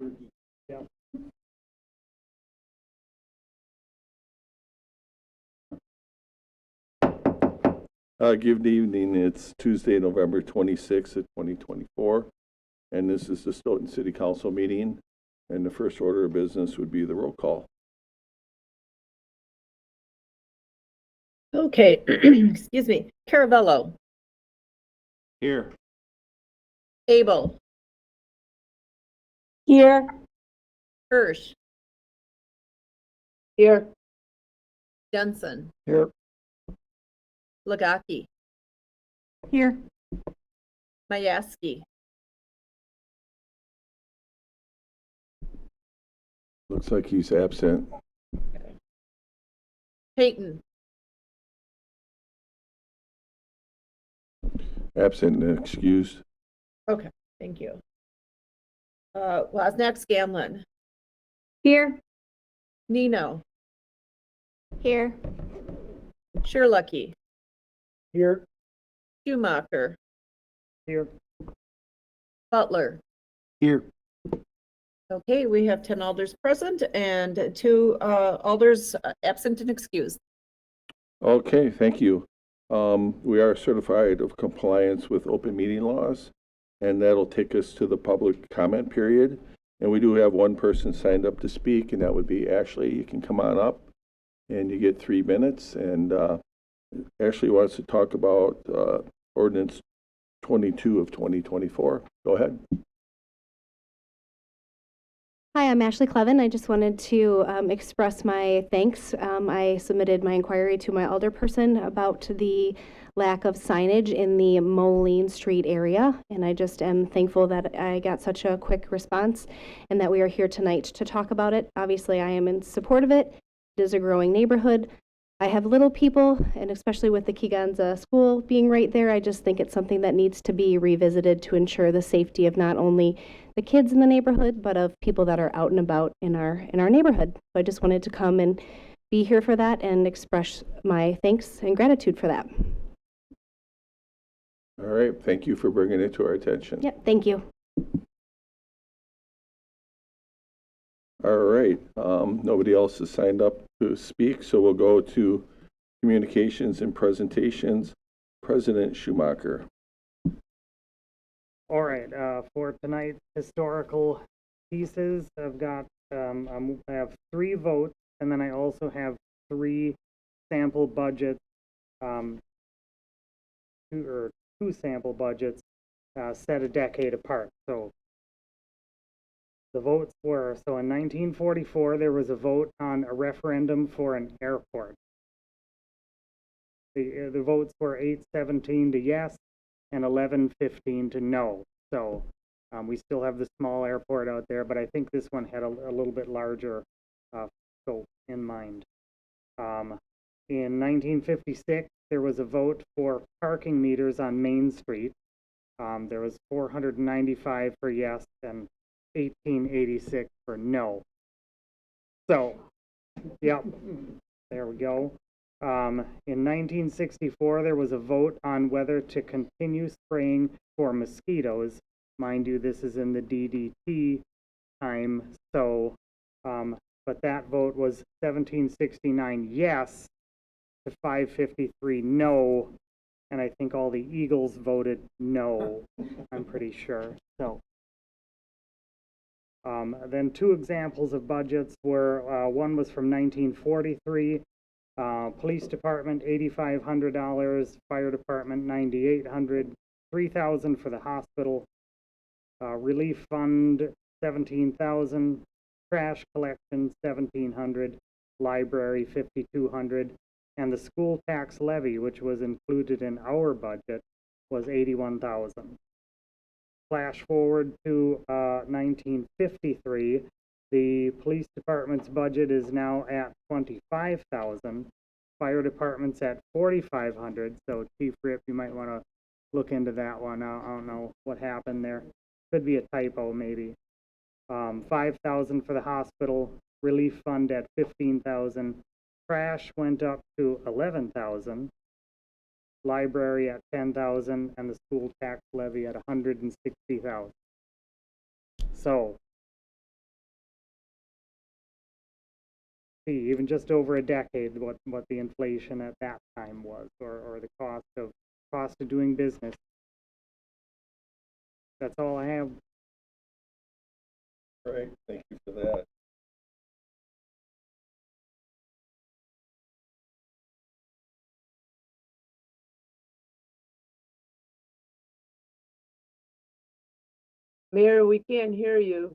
Yeah. Good evening. It's Tuesday, November 26th of 2024, and this is the Stoughton City Council meeting, and the first order of business would be the roll call. Okay, excuse me. Caravello, Here. Abel, Here. Hirsch, Here. Jensen, Here. Lagaki, Here. Mayaski, Looks like he's absent. Peyton, Absent and excused. okay, thank you. Wozniak Scanlon, Here. Nino, Here. Sherlucky, Here. Schumacher, Here. Butler. Here. Okay, we have 10 alders present and 2 alders absent and excused. Okay, thank you. We are certified of compliance with open meeting laws, and that'll take us to the public comment period. And we do have one person signed up to speak, and that would be Ashley. You can come on up, and you get 3 minutes. And Ashley wants to talk about ordinance 22 of 2024. Go ahead. Hi, I'm Ashley Clevin. I just wanted to express my thanks. I submitted my inquiry to my alderperson about the lack of signage in the Moline Street area, and I just am thankful that I got such a quick response and that we are here tonight to talk about it. Obviously, I am in support of it. It is a growing neighborhood. I have little people, and especially with the Keeganza school being right there, I just think it's something that needs to be revisited to ensure the safety of not only the kids in the neighborhood, but of people that are out and about in our neighborhood. So I just wanted to come and be here for that and express my thanks and gratitude for that. All right, thank you for bringing it to our attention. Yep, thank you. All right, nobody else has signed up to speak, so we'll go to communications and presentations. President Schumacher. All right. For tonight's historical pieces, I've got I have 3 votes, and then I also have 3 sample budgets, 2 sample budgets set a decade apart. So the votes were, so in 1944, there was a vote on a referendum for an airport. The votes were 8-17 to yes and 11-15 to no. So we still have the small airport out there, but I think this one had a little bit larger scope in mind. In 1956, there was a vote for parking meters on Main Street. There was 495 for yes and 1886 for no. So, yep, there we go. In 1964, there was a vote on whether to continue spraying for mosquitoes. Mind you, this is in the DDT time, so, but that vote was 1769 yes to 553 no, and I think all the Eagles voted no, I'm pretty sure. So, then 2 examples of budgets were, one was from 1943, police department $8,500, fire department $9,800, $3,000 for the hospital, relief fund $17,000, trash collection $1,700, library $5,200, and the school tax levy, which was included in our budget, was $81,000. Flash forward to 1953. The police department's budget is now at $25,000. Fire department's at $4,500. So Chief Rip, you might want to look into that one. I don't know what happened there. Could be a typo, maybe. $5,000 for the hospital. Relief fund at $15,000. Trash went up to $11,000. Library at $10,000, and the school tax levy at $160,000. So see, even just over a decade, what the inflation at that time was, or the cost of doing business. That's all I have. All right, thank you for that. Mayor, we can't hear you.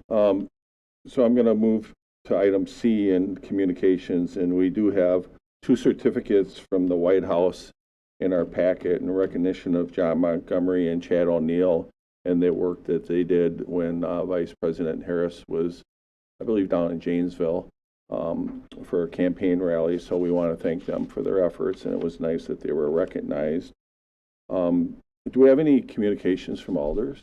So I'm going to move to item C in communications, and we do have 2 certificates from the White House in our packet in recognition of John Montgomery and Chad O'Neill and the work that they did when Vice President Harris was, I believe, down in Janesville for a campaign rally. So we want to thank them for their efforts, and it was nice that they were recognized. Do we have any communications from alders?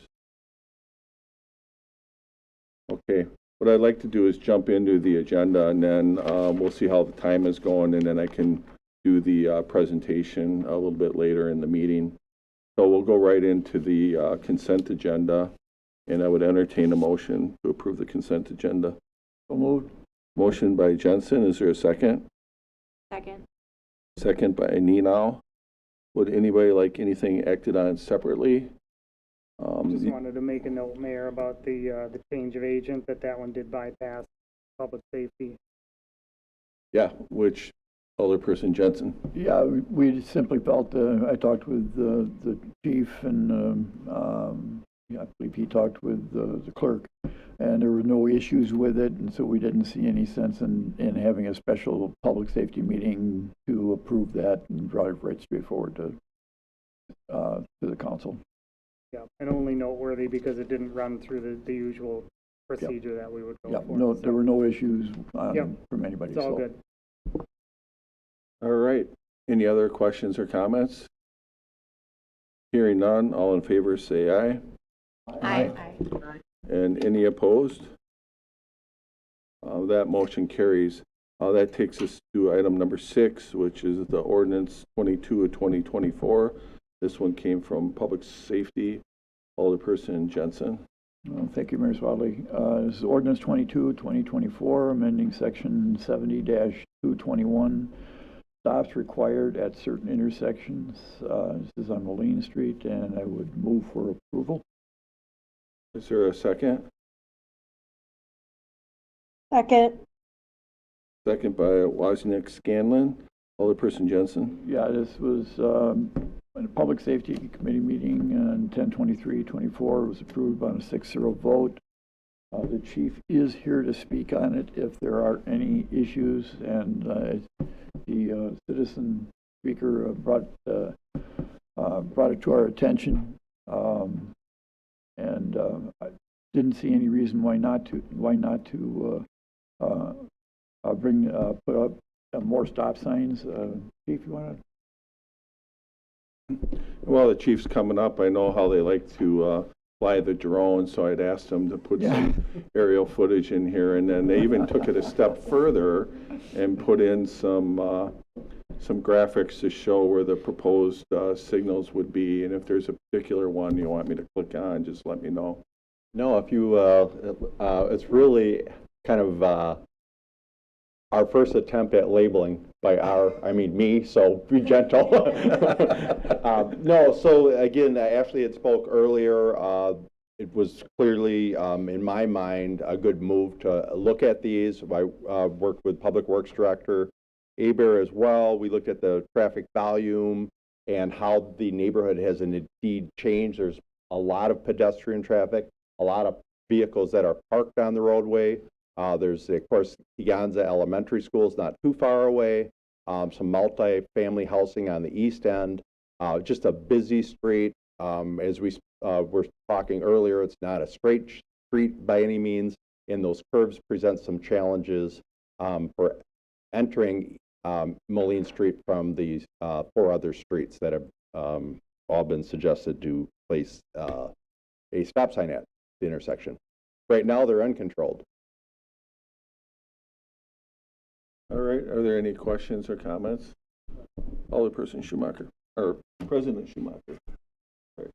Okay. What I'd like to do is jump into the agenda, and then we'll see how the time is going, and then I can do the presentation a little bit later in the meeting. So we'll go right into the consent agenda, and I would entertain a motion to approve the consent agenda. So moved. Motion by Jensen. Is there a second? Second. Second by Nenow. Would anybody like anything acted on separately? Just wanted to make a note, Mayor, about the change of agent, that one did bypass public safety. Yeah, which Alderperson Jensen? Yeah, we simply felt, I talked with the chief and yeah, I believe he talked with the clerk, and there were no issues with it, and so we didn't see any sense in having a special public safety meeting to approve that and drive right straight forward to the council. Yeah, and only noteworthy because it didn't run through the usual procedure that we would go Yeah, for. no, So there were no issues Yep. from anybody. it's all so. good. All right. Any other questions or comments? Hearing none, all in favor say aye. Aye. And any opposed? That motion carries. That takes us to item number 6, which is the ordinance 22 of 2024. This one came from Public Safety, Alderperson Jensen. Thank you, Mayor Swadley. This is ordinance 22, 2024, amending section 70-221. Stops required at certain intersections. This is on Moline Street, and I would move for approval. Is there a second? Second. Second by Wozniak Scanlon. Alderperson Jensen. Yeah, this was in a Public Safety Committee meeting on 10/23/24. It was approved on a 6-0 vote. The chief is here to speak on it if there are any issues, and the citizen speaker brought it to our attention, and I didn't see any reason why not to put up more stop signs. Chief, you want to? Well, the chief's coming up. I know how they like to fly the drone, so I'd asked them to put some aerial footage in here, and then they even took it a step further and put in some graphics to show where the proposed signals would be, and if there's a particular one you want me to click on, just let me know. No, if you, it's really kind of our first attempt at labeling by I mean me, so be gentle. No, so again, Ashley had spoke earlier. It was clearly, in my mind, a good move to look at these. I worked with Public Works Director Aber as well. We looked at the traffic volume and how the neighborhood has indeed changed. There's a lot of pedestrian traffic, a lot of vehicles that are parked on the roadway. There's, of course, Piganza Elementary School is not too far away. Some multi-family housing on the east end. Just a busy street. As we were talking earlier, it's not a straight street by any means, and those curves present some challenges for entering Moline Street from these 4 other streets that have all been suggested to place a stop sign at the intersection. Right now, they're uncontrolled. All right, are there any questions or comments? Alderperson Schumacher, or President Schumacher. Right.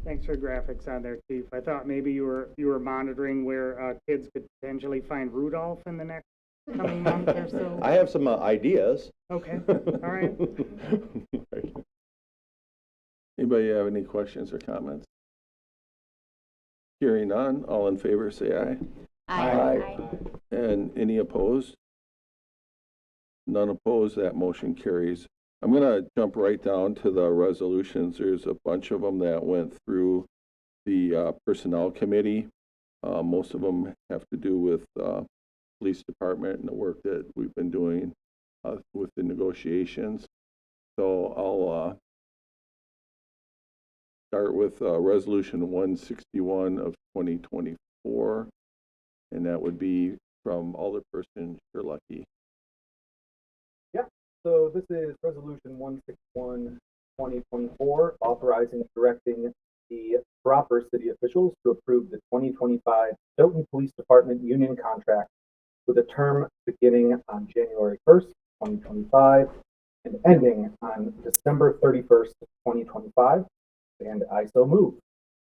Thanks for graphics on there, Chief. I thought maybe you were monitoring where kids could potentially find Rudolph in the next coming month or so. I have some ideas. Okay, all right. Anybody have any questions or comments? Hearing none, all in favor say aye. Aye. And any opposed? None opposed, that motion carries. I'm going to jump right down to the resolutions. There's a bunch of them that went through the Personnel Committee. Most of them have to do with police department and the work that we've been doing with the negotiations. So I'll start with Resolution 161 of 2024, and that would be from Alderperson Sherlucky. So this is Resolution 161, 2024, authorizing and directing the proper city officials to approve the 2025 Stoughton Police Department union contract with a term beginning on January 1st, 2025 and ending on December 31st, 2025. And I so move. Is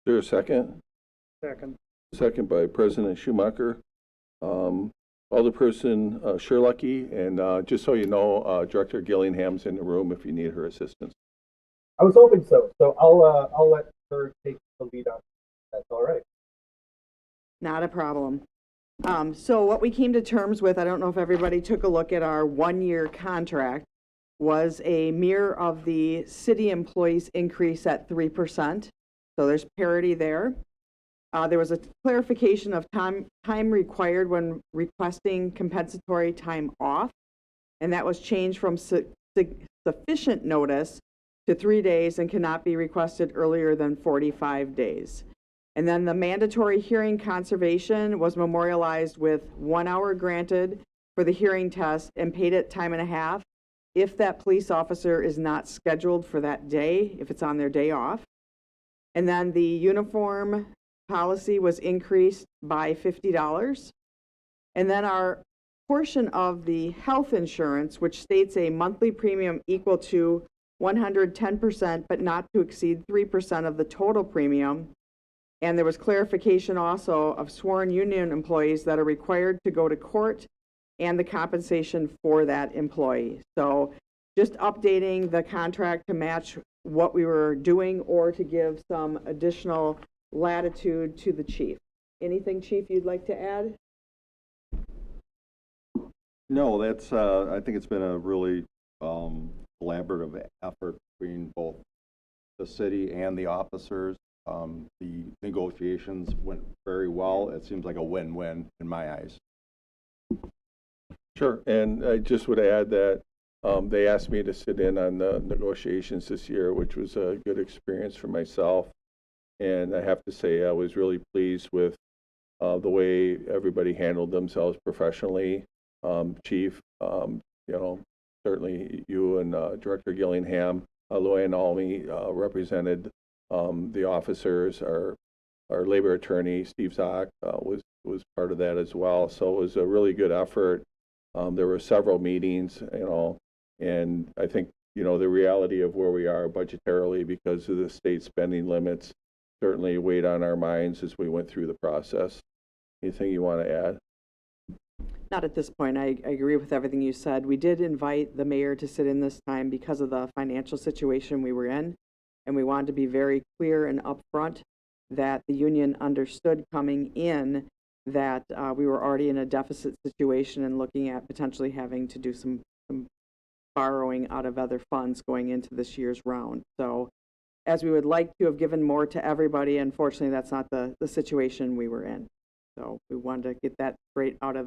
there a second? Second. Second by President Schumacher. Alderperson Sherlucky, and just so you know, Director Gillingham's in the room if you need her assistance. I was hoping so. So I'll let her take the lead on. That's all right. Not a problem. So what we came to terms with, I don't know if everybody took a look at our one-year contract, was a mirror of the city employees' increase at 3%. So there's parity there. There was a clarification of time required when requesting compensatory time off, and that was changed from sufficient notice to 3 days and cannot be requested earlier than 45 days. And then the mandatory hearing conservation was memorialized with 1 hour granted for the hearing test and paid at time and a half if that police officer is not scheduled for that day, if it's on their day off. And then the uniform policy was increased by $50. And then our portion of the health insurance, which states a monthly premium equal to 110%, but not to exceed 3% of the total premium. And there was clarification also of sworn union employees that are required to go to court and the compensation for that employee. So just updating the contract to match what we were doing or to give some additional latitude to the chief. Anything, Chief, you'd like to add? No, that's, I think it's been a really collaborative effort between both the city and the officers. The negotiations went very well. It seems like a win-win in my eyes. Sure, and I just would add that they asked me to sit in on the negotiations this year, which was a good experience for myself. And I have to say, I was really pleased with the way everybody handled themselves professionally. Chief, you know, certainly you and Director Gillingham, Luann Almy represented the officers. Our labor attorney, Steve Zock, was part of that as well. So it was a really good effort. There were several meetings, you know, and I think, you know, the reality of where we are budgetarily because of the state spending limits certainly weighed on our minds as we went through the process. Anything you want to add? Not at this point. I agree with everything you said. We did invite the mayor to sit in this time because of the financial situation we were in, and we wanted to be very clear and upfront that the union understood coming in that we were already in a deficit situation and looking at potentially having to do some borrowing out of other funds going into this year's round. So as we would like to have given more to everybody, unfortunately, that's not the situation we were in. So we wanted to get that straight out of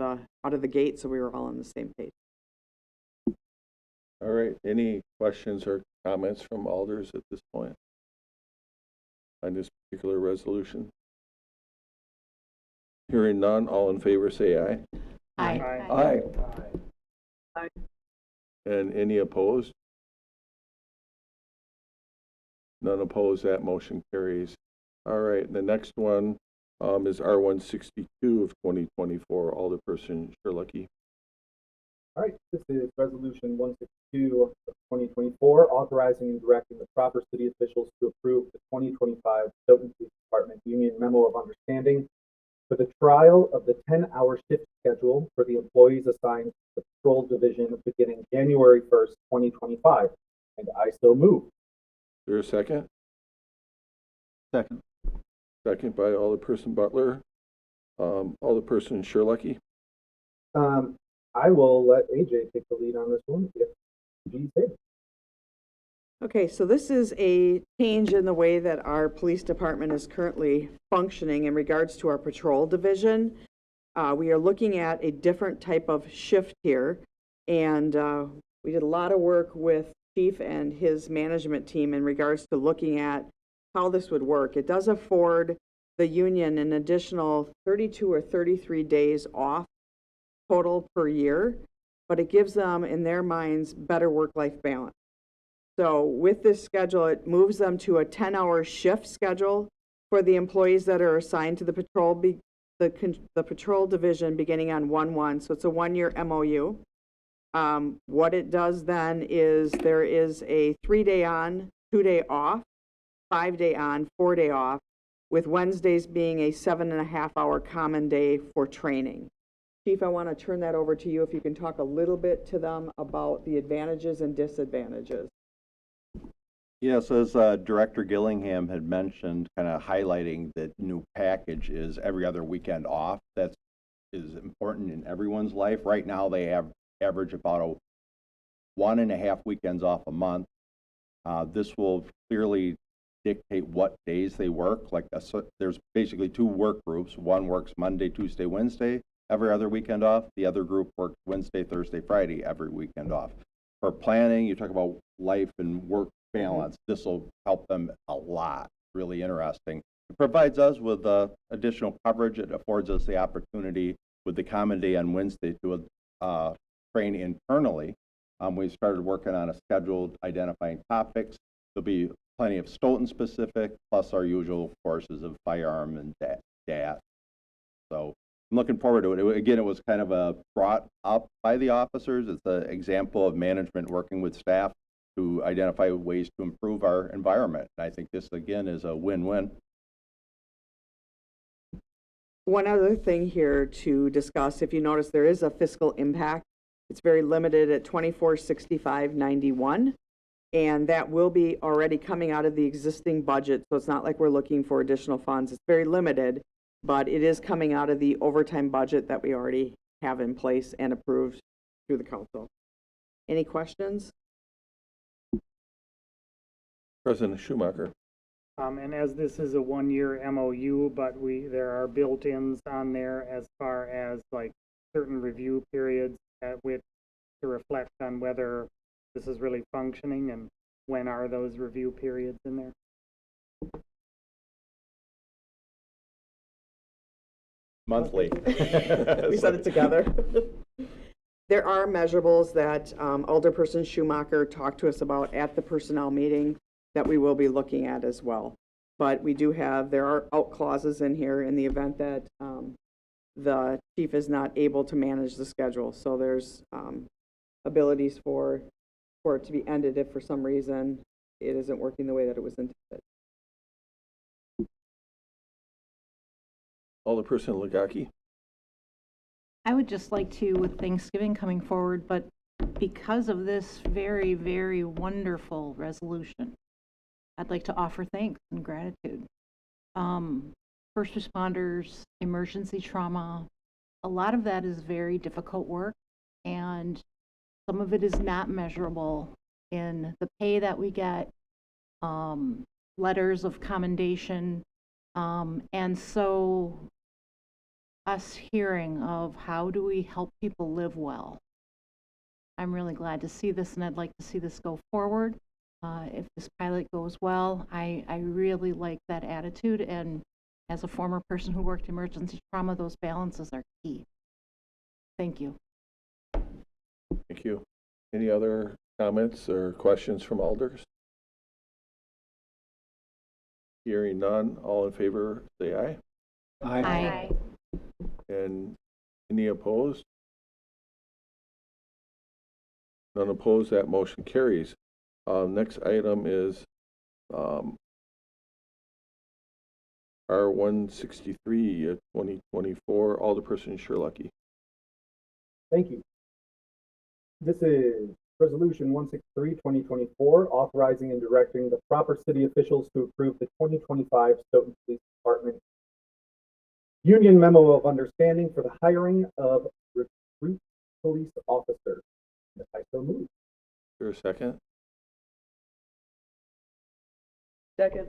the gate so we were all on the same page. All right, any questions or comments from alders at this point on this particular resolution? Hearing none, all in favor say aye. Aye. And any opposed? None opposed, that motion carries. All right, the next one is R162 of 2024, Alderperson Sherlucky. All right, this is Resolution 162 of 2024, authorizing and directing the proper city officials to approve the 2025 Stoughton Police Department Union Memo of Understanding for the trial of the 10-hour shift schedule for the employees assigned to the Patrol Division beginning January 1st, 2025. And I so move. Is there a second? Second. Second by Alderperson Butler. Alderperson Sherlucky. I will let AJ take the lead on this one if she's able. Okay, so this is a change in the way that our police department is currently functioning in regards to our patrol division. We are looking at a different type of shift here, and we did a lot of work with Chief and his management team in regards to looking at how this would work. It does afford the union an additional 32 or 33 days off total per year, but it gives them, in their minds, better work-life balance. So with this schedule, it moves them to a 10-hour shift schedule for the employees that are assigned to the patrol division beginning on 1/1. So it's a 1-year MOU. What it does then is there is a 3-day on, 2-day off, 5-day on, 4-day off, with Wednesdays being a 7.5-hour common day for training. Chief, I want to turn that over to you if you can talk a little bit to them about the advantages and disadvantages. Yes, as Director Gillingham had mentioned, kind of highlighting that new package is every other weekend off. That is important in everyone's life. Right now, they average about 1.5 weekends off a month. This will clearly dictate what days they work. Like there's basically 2 work groups. One works Monday, Tuesday, Wednesday, every other weekend off. The other group works Wednesday, Thursday, Friday, every weekend off. For planning, you talk about life and work balance. This will help them a lot. Really interesting. It provides us with additional coverage. It affords us the opportunity with the common day on Wednesday to train internally. We started working on a schedule identifying topics. There'll be plenty of Stoughton specific, plus our usual courses of firearm and DAT. So I'm looking forward to it. Again, it was kind of brought up by the officers. It's an example of management working with staff to identify ways to improve our environment. And I think this, again, is a win-win. One other thing here to discuss, if you notice, there is a fiscal impact. It's very limited at $2465.91, and that will be already coming out of the existing budget, so it's not like we're looking for additional funds. It's very limited, but it is coming out of the overtime budget that we already have in place and approved through the council. Any questions? President Schumacher. And as this is a 1-year MOU, but there are built-ins on there as far as like certain review periods at which to reflect on whether this is really functioning and when are those review periods in there. Monthly. We said it together. There are measurables that Alderperson Schumacher talked to us about at the personnel meeting that we will be looking at as well. But we do there are out clauses in here in the event that the chief is not able to manage the schedule. So there's abilities for it to be ended if for some reason it isn't working the way that it was intended. Alderperson Legaki. I would just like to, with Thanksgiving coming forward, but because of this very, very wonderful resolution, I'd like to offer thanks and gratitude. First responders, emergency trauma, a lot of that is very difficult work, and some of it is not measurable in the pay that we get, letters of commendation, and so us hearing of how do we help people live well. I'm really glad to see this, and I'd like to see this go forward. If this pilot goes well, I really like that attitude, and as a former person who worked emergency trauma, those balances are key. Thank you. Thank you. Any other comments or questions from alders? Hearing none, all in favor say aye. Aye. And any opposed? None opposed, that motion carries. Next item is R-163, 2024, Alderperson Sherlucky. Thank you. This is Resolution 163, 2024, authorizing and directing the proper city officials to approve the 2025 Stoughton Police Department Union Memo of Understanding for the hiring of recruit police officers. If I so move. Is there a second? Second.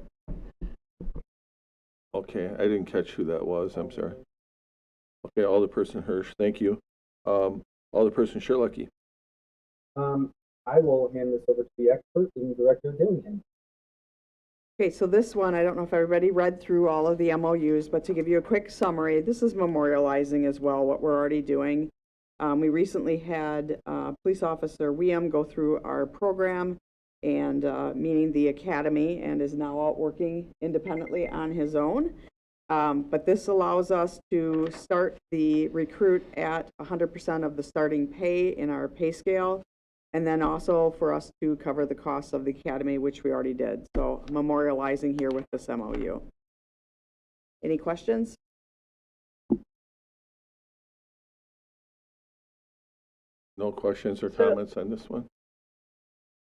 Okay, I didn't catch who that was, I'm sorry. Okay, Alderperson Hirsch, thank you. Alderperson Sherlucky. I will hand this over to the expert and Director Dillingham. Okay, so this one, I don't know if everybody read through all of the MOUs, but to give you a quick summary, this is memorializing as well what we're already doing. We recently had Police Officer Weem go through our program, and meaning the academy, and is now out working independently on his own. But this allows us to start the recruit at 100% of the starting pay in our pay scale, and then also for us to cover the costs of the academy, which we already did. So memorializing here with this MOU. Any questions? No questions or comments on this one?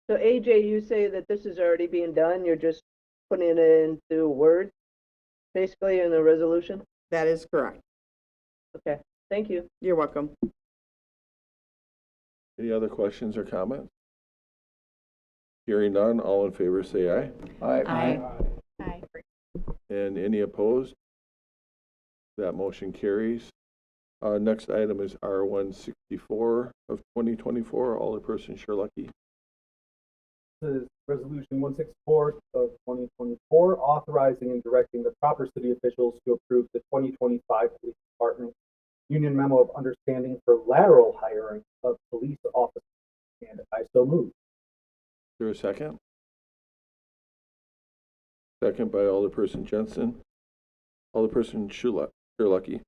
So AJ, you say that this is already being done, you're just putting it into Word, basically in the resolution? That is correct. Okay, thank you. You're welcome. Any other questions or comments? Hearing none, all in favor say aye. Aye. Aye. And any opposed? That motion carries. Next item is R-164 of 2024, Alderperson Sherlucky. This is Resolution 164 of 2024, authorizing and directing the proper city officials to approve the 2025 Police Department Union Memo of Understanding for lateral hiring of police officers. And I so move. Is there a second? Second by Alderperson Jensen. Alderperson Sherlucky.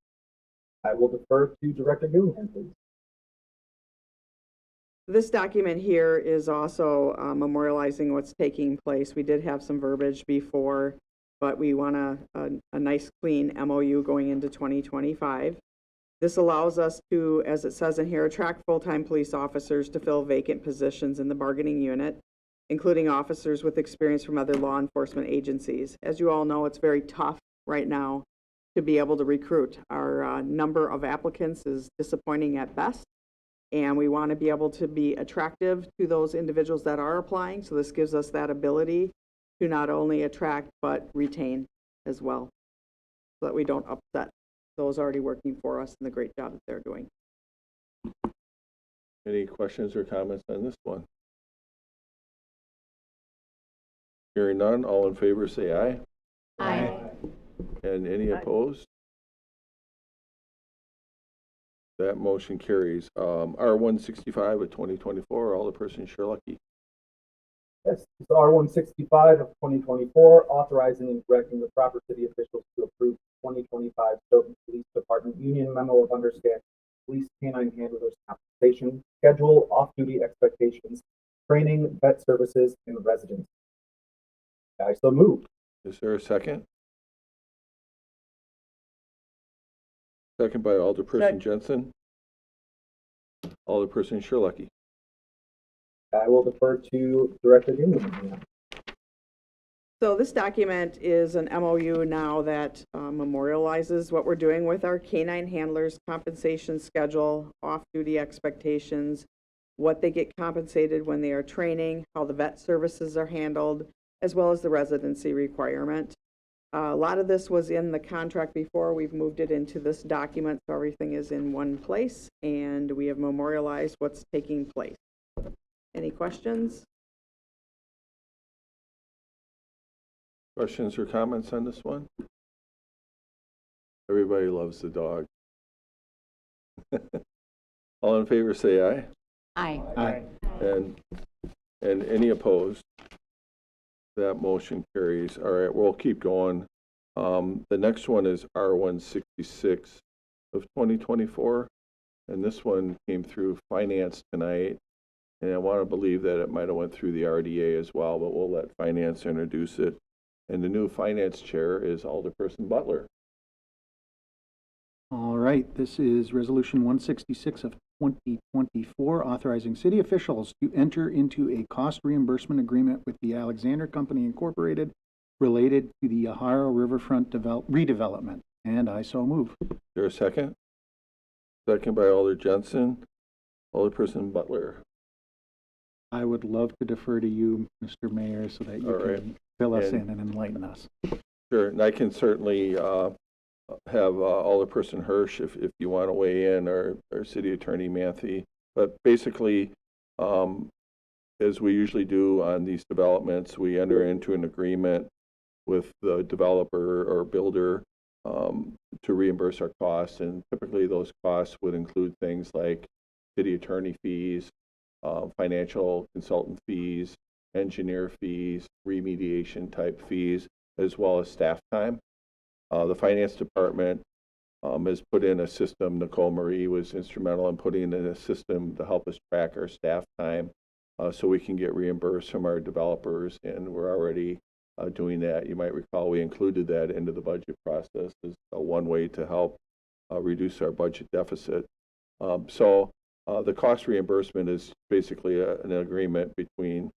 I will defer to Director Dillingham, please. This document here is also memorializing what's taking place. We did have some verbiage before, but we want a nice clean MOU going into 2025. This allows us to, as it says in here, attract full-time police officers to fill vacant positions in the bargaining unit, including officers with experience from other law enforcement agencies. As you all know, it's very tough right now to be able to recruit. Our number of applicants is disappointing at best, and we want to be able to be attractive to those individuals that are applying. So this gives us that ability to not only attract but retain as well, so that we don't upset those already working for us and the great job that they're doing. Any questions or comments on this one? Hearing none, all in favor say aye. Aye. And any Aye. opposed? That motion carries. R-165 of 2024, Alderperson Sherlucky. Yes, it's R-165 of 2024, authorizing and directing the proper city officials to approve 2025 Stoughton Police Department Union Memo of Understanding, Police Canine Handlers Compensation Schedule, Off-Duty Expectations, Training, Vet Services, and Residence. I so move. Is there a second? Second by Alderperson Jensen. Alderperson Sherlucky. I will defer to Director Dillingham. So this document is an MOU now that memorializes what we're doing with our canine handlers compensation schedule, off-duty expectations, what they get compensated when they are training, how the vet services are handled, as well as the residency requirement. A lot of this was in the contract before. We've moved it into this document, so everything is in one place, and we have memorialized what's taking place. Any questions? Questions or comments on this one? Everybody loves the dog. All in favor say aye. Aye. Aye. And any opposed? That motion carries. All right, we'll keep going. The next one is R-166 of 2024, and this one came through finance tonight. And I want to believe that it might have went through the RDA as well, but we'll let finance introduce it. And the new finance chair is Alderperson Butler. All right, this is Resolution 166 of 2024, authorizing city officials to enter into a cost reimbursement agreement with the Alexander Company Incorporated related to the Yahara Riverfront redevelopment. And I so move. Is there a second? Second by Alder Jensen. Alderperson Butler. I would love to defer to you, Mr. Mayor, so that you All right. can fill us And- in and enlighten us. Sure, and I can certainly have Alderperson Hirsch if you want to weigh in, or City Attorney Manthe. But basically, as we usually do on these developments, we enter into an agreement with the developer or builder to reimburse our costs, and typically those costs would include things like city attorney fees, financial consultant fees, engineer fees, remediation type fees, as well as staff time. The finance department has put in a system. Nicole Marie was instrumental in putting in a system to help us track our staff time so we can get reimbursed from our developers, and we're already doing that. You might recall we included that into the budget process as one way to help reduce our budget deficit. So the cost reimbursement is basically an agreement between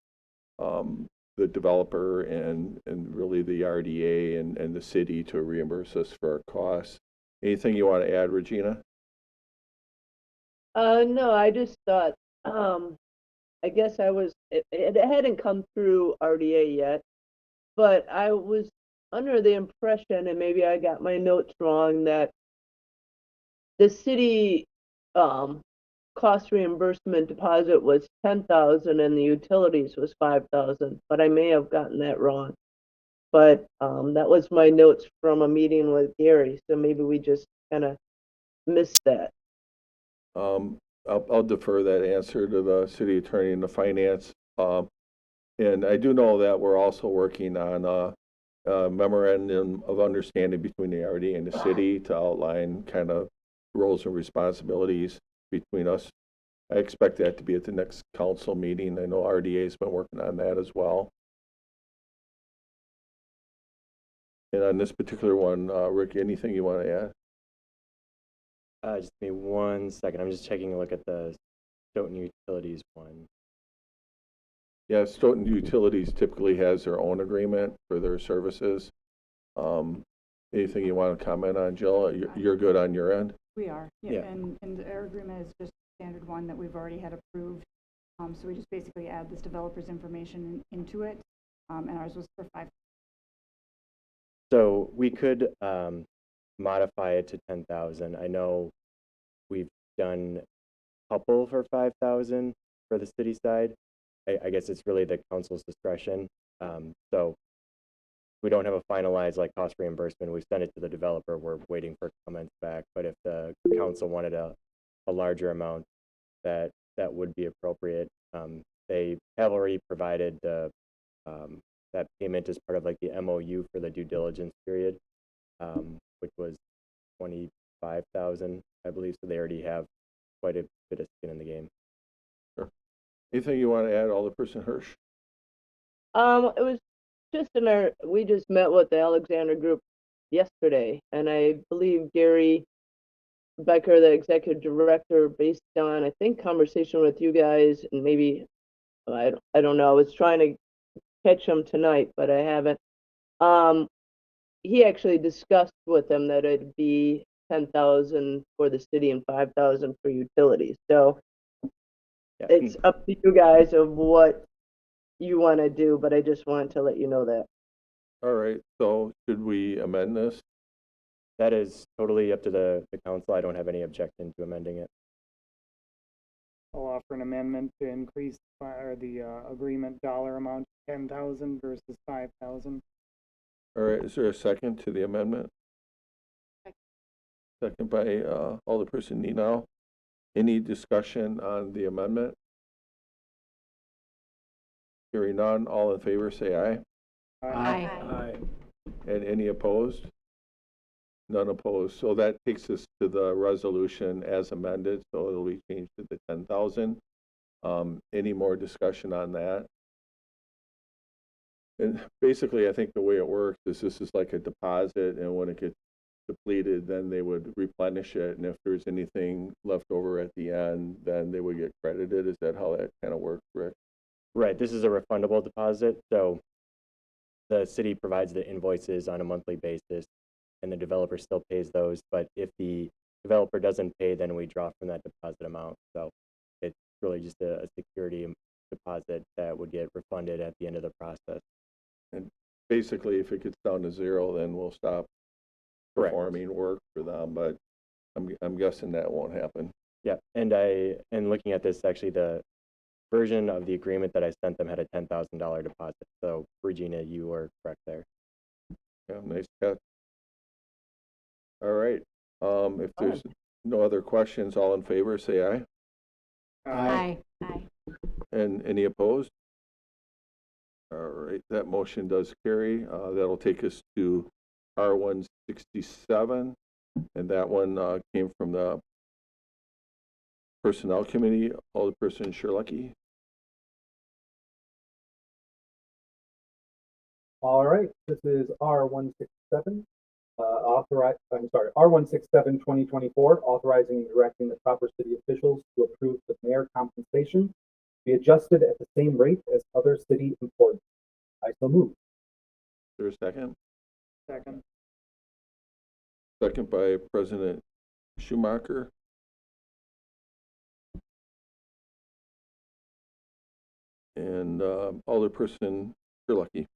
the developer and really the RDA and the city to reimburse us for our costs. Anything you want to add, Regina? No, I just thought, I guess it hadn't come through RDA yet, but I was under the impression, and maybe I got my notes wrong, that the city, cost reimbursement deposit was 10,000 and the utilities was 5,000, but I may have gotten that wrong. But that was my notes from a meeting with Gary, so maybe we just kind of missed that. I'll defer that answer to the city attorney and the finance. And I do know that we're also working on a memorandum of understanding between the RDA and the city to outline kind of roles and responsibilities between us. I expect that to be at the next council meeting. I know RDA has been working on that as well. And on this particular one, Rick, anything you want to add? Just give me 1 second. I'm just taking a look at the Stoughton Utilities one. Yeah, Stoughton Utilities typically has their own agreement for their services. Anything you want to comment on, Jill? You're good on your end? We are, Yeah. And our agreement is just a standard one that we've already had approved. So we just basically add this developer's information into it, and ours was for 5. So we could modify it to 10,000. I know we've done a couple for 5,000 for the city side. I guess it's really the council's discretion. So we don't have a finalized cost reimbursement. We've sent it to the developer. We're waiting for comments back. But if the council wanted a larger amount, that would be appropriate. They have already provided the that payment as part of the MOU for the due diligence period, which was 25,000, I believe. So they already have quite a bit of skin in the game. Sure. Anything you want to add, Alderperson Hirsch? It was just we just met with the Alexander Group yesterday, and I believe Gary Becker, the executive director, based on, I think, conversation with you guys, and maybe, I don't know, I was trying to catch him tonight, but I haven't. He actually discussed with them that it'd be 10,000 for the city and 5,000 for utilities. So Yeah. it's up to you guys of what you want to do, but I just wanted to let you know that. All right, so should we amend this? That is totally up to the council. I don't have any objection to amending it. I'll offer an amendment to increase the agreement dollar amount to 10,000 versus 5,000. All right, is there a second to the amendment? Second by Alderperson Nenal. Any discussion on the amendment? Hearing none, all in favor say aye. Aye. And any opposed? None opposed. So that takes us to the resolution as amended, so it'll be changed to the 10,000. Any more discussion on that? And basically, I think the way it works is this is like a deposit, and when it gets depleted, then they would replenish it, and if there's anything left over at the end, then they would get credited. Is that how that kind of works, Rick? Right, this is a refundable deposit, so the city provides the invoices on a monthly basis, and the developer still pays those, but if the developer doesn't pay, then we draw from that deposit amount. So it's really just a security deposit that would get refunded at the end of the process. And basically, if it gets down to zero, then we'll stop Correct. performing work for them, but I'm guessing that won't happen. Yeah, and looking at this, actually, the version of the agreement that I sent them had a $10,000 deposit. So Regina, you were correct there. Yeah, nice catch. All right, if there's no other questions, all in favor, say aye. Aye. And any opposed? All right, that motion does carry. That'll take us to R167, and that one came from the Personnel Committee. Alderperson Sherlucky. All right, this is R167, R167 2024, authorizing and directing the proper city officials to approve the mayor compensation to be adjusted at the same rate as other city employees. I so move. Is there a second? Second. Second by President Schumacher. And Alderperson Sherlucky.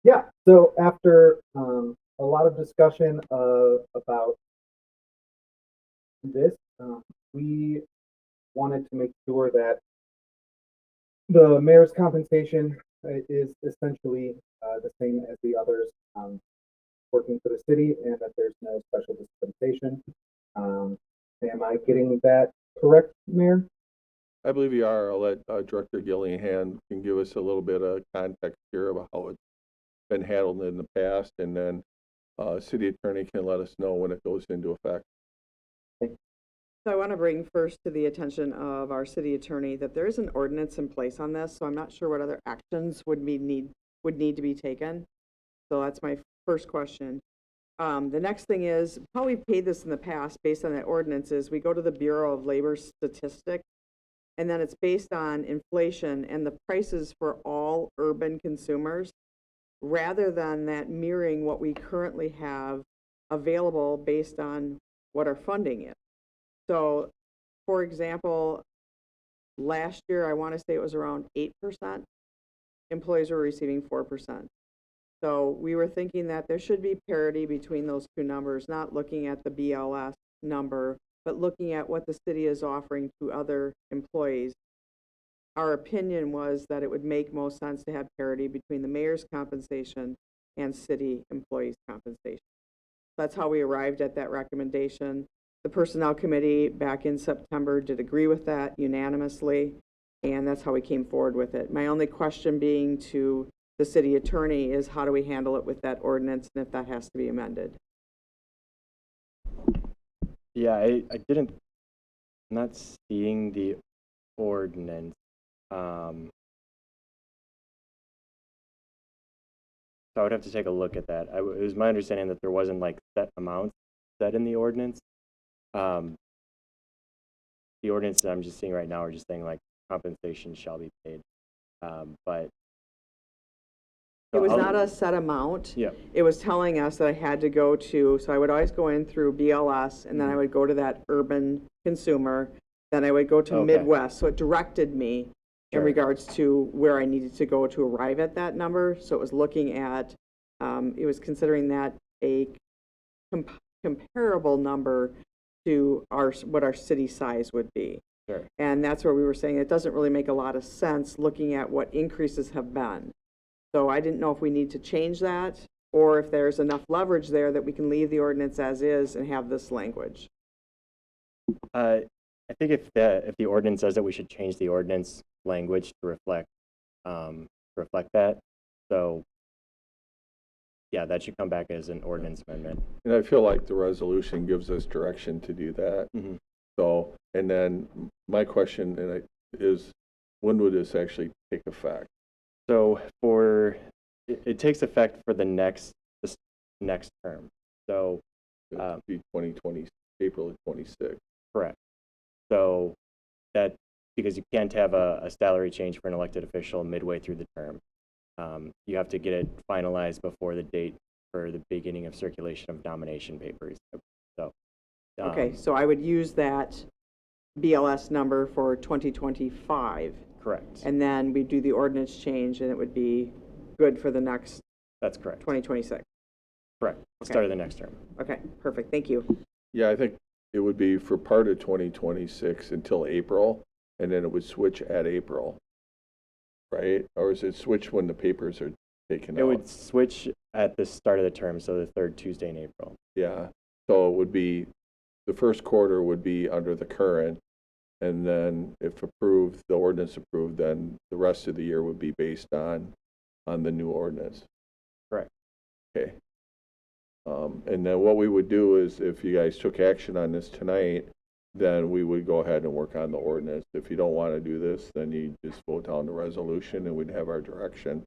Yeah, so after a lot of discussion about this, we wanted to make sure that the mayor's compensation is essentially the same as the others working for the city, and that there's no special dispensation. Am I getting that correct, Mayor? I believe you are. I'll let Director Gillihan can give us a little bit of context here about how it's been handled in the past, and then City Attorney can let us know when it goes into effect. So I want to bring first to the attention of our city attorney that there is an ordinance in place on this, so I'm not sure what other actions would need to be taken. So that's my first question. The next thing is, how we've paid this in the past based on that ordinance is we go to the Bureau of Labor Statistics, and then it's based on inflation and the prices for all urban consumers, rather than that mirroring what we currently have available based on what our funding is. So, for example, last year, I want to say it was around 8%. Employees were receiving 4%. So we were thinking that there should be parity between those two numbers, not looking at the BLS number, but looking at what the city is offering to other employees. Our opinion was that it would make most sense to have parity between the mayor's compensation and city employees' compensation. That's how we arrived at that recommendation. The Personnel Committee back in September did agree with that unanimously, and that's how we came forward with it. My only question being to the city attorney is how do we handle it with that ordinance and if that has to be amended? Yeah, I'm not seeing the ordinance. So I would have to take a look at that. It was my understanding that there wasn't like set amounts set in the ordinance. The ordinance that I'm just seeing right now are just saying like compensation shall be paid. But It was not a set amount. Yeah. It was telling us that I had to go to, so I would always go in through BLS, and then I would go to that urban consumer, then I would go to Okay. Midwest. So it directed me in Sure. regards to where I needed to go to arrive at that number. So it was looking at, it was considering that a comparable number to what our city size would be. Sure. And that's where we were saying it doesn't really make a lot of sense looking at what increases have been. So I didn't know if we need to change that or if there's enough leverage there that we can leave the ordinance as is and have this language. I think if the ordinance says that we should change the ordinance language to reflect that, so yeah, that should come back as an ordinance amendment. And I feel like the resolution gives us direction to do that. Mm-hmm. So, and then my question is, when would this actually take effect? So it takes effect for this next term. So, It would be 2020, April of 26. correct. So that, because you can't have a salary change for an elected official midway through the term. You have to get it finalized before the date for the beginning of circulation of nomination papers. So, Okay, so I would use that BLS number for 2025, correct. and then we do the ordinance change, and it would be good for the next That's correct. 2026. Correct. Okay. Start of the next term. Okay, perfect, thank you. Yeah, I think it would be for part of 2026 until April, and then it would switch at April, right? Or is it switch when the papers are taken out? It would switch at the start of the term, so the third Tuesday in April. Yeah, so it would be, the first quarter would be under the current, and then if approved, the ordinance approved, then the rest of the year would be based on the new ordinance. Correct. Okay. And then what we would do is, if you guys took action on this tonight, then we would go ahead and work on the ordinance. If you don't want to do this, then you just vote down the resolution and we'd have our direction.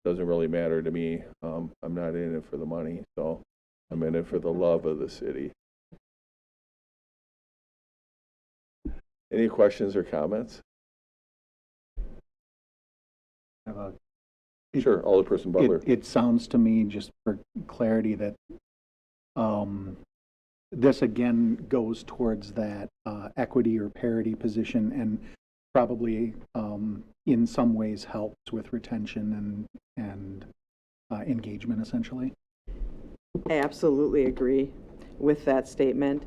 Doesn't really matter to me. I'm not in it for the money, so I'm in it for the love of the city. Any questions or comments? Sure, Alderperson Butler. It sounds to me, just for clarity, that this again goes towards that equity or parity position, and probably in some ways helps with retention and engagement, essentially. I absolutely agree with that statement.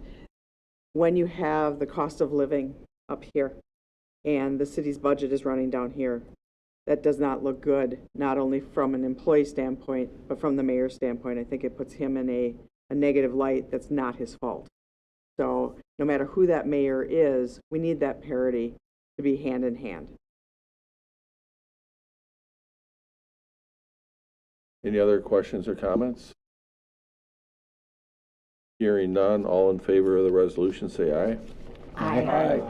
When you have the cost of living up here and the city's budget is running down here, that does not look good, not only from an employee standpoint, but from the mayor's standpoint. I think it puts him in a negative light that's not his fault. So no matter who that mayor is, we need that parity to be hand in hand. Any other questions or comments? Hearing none, all in favor of the resolution, say aye. Aye.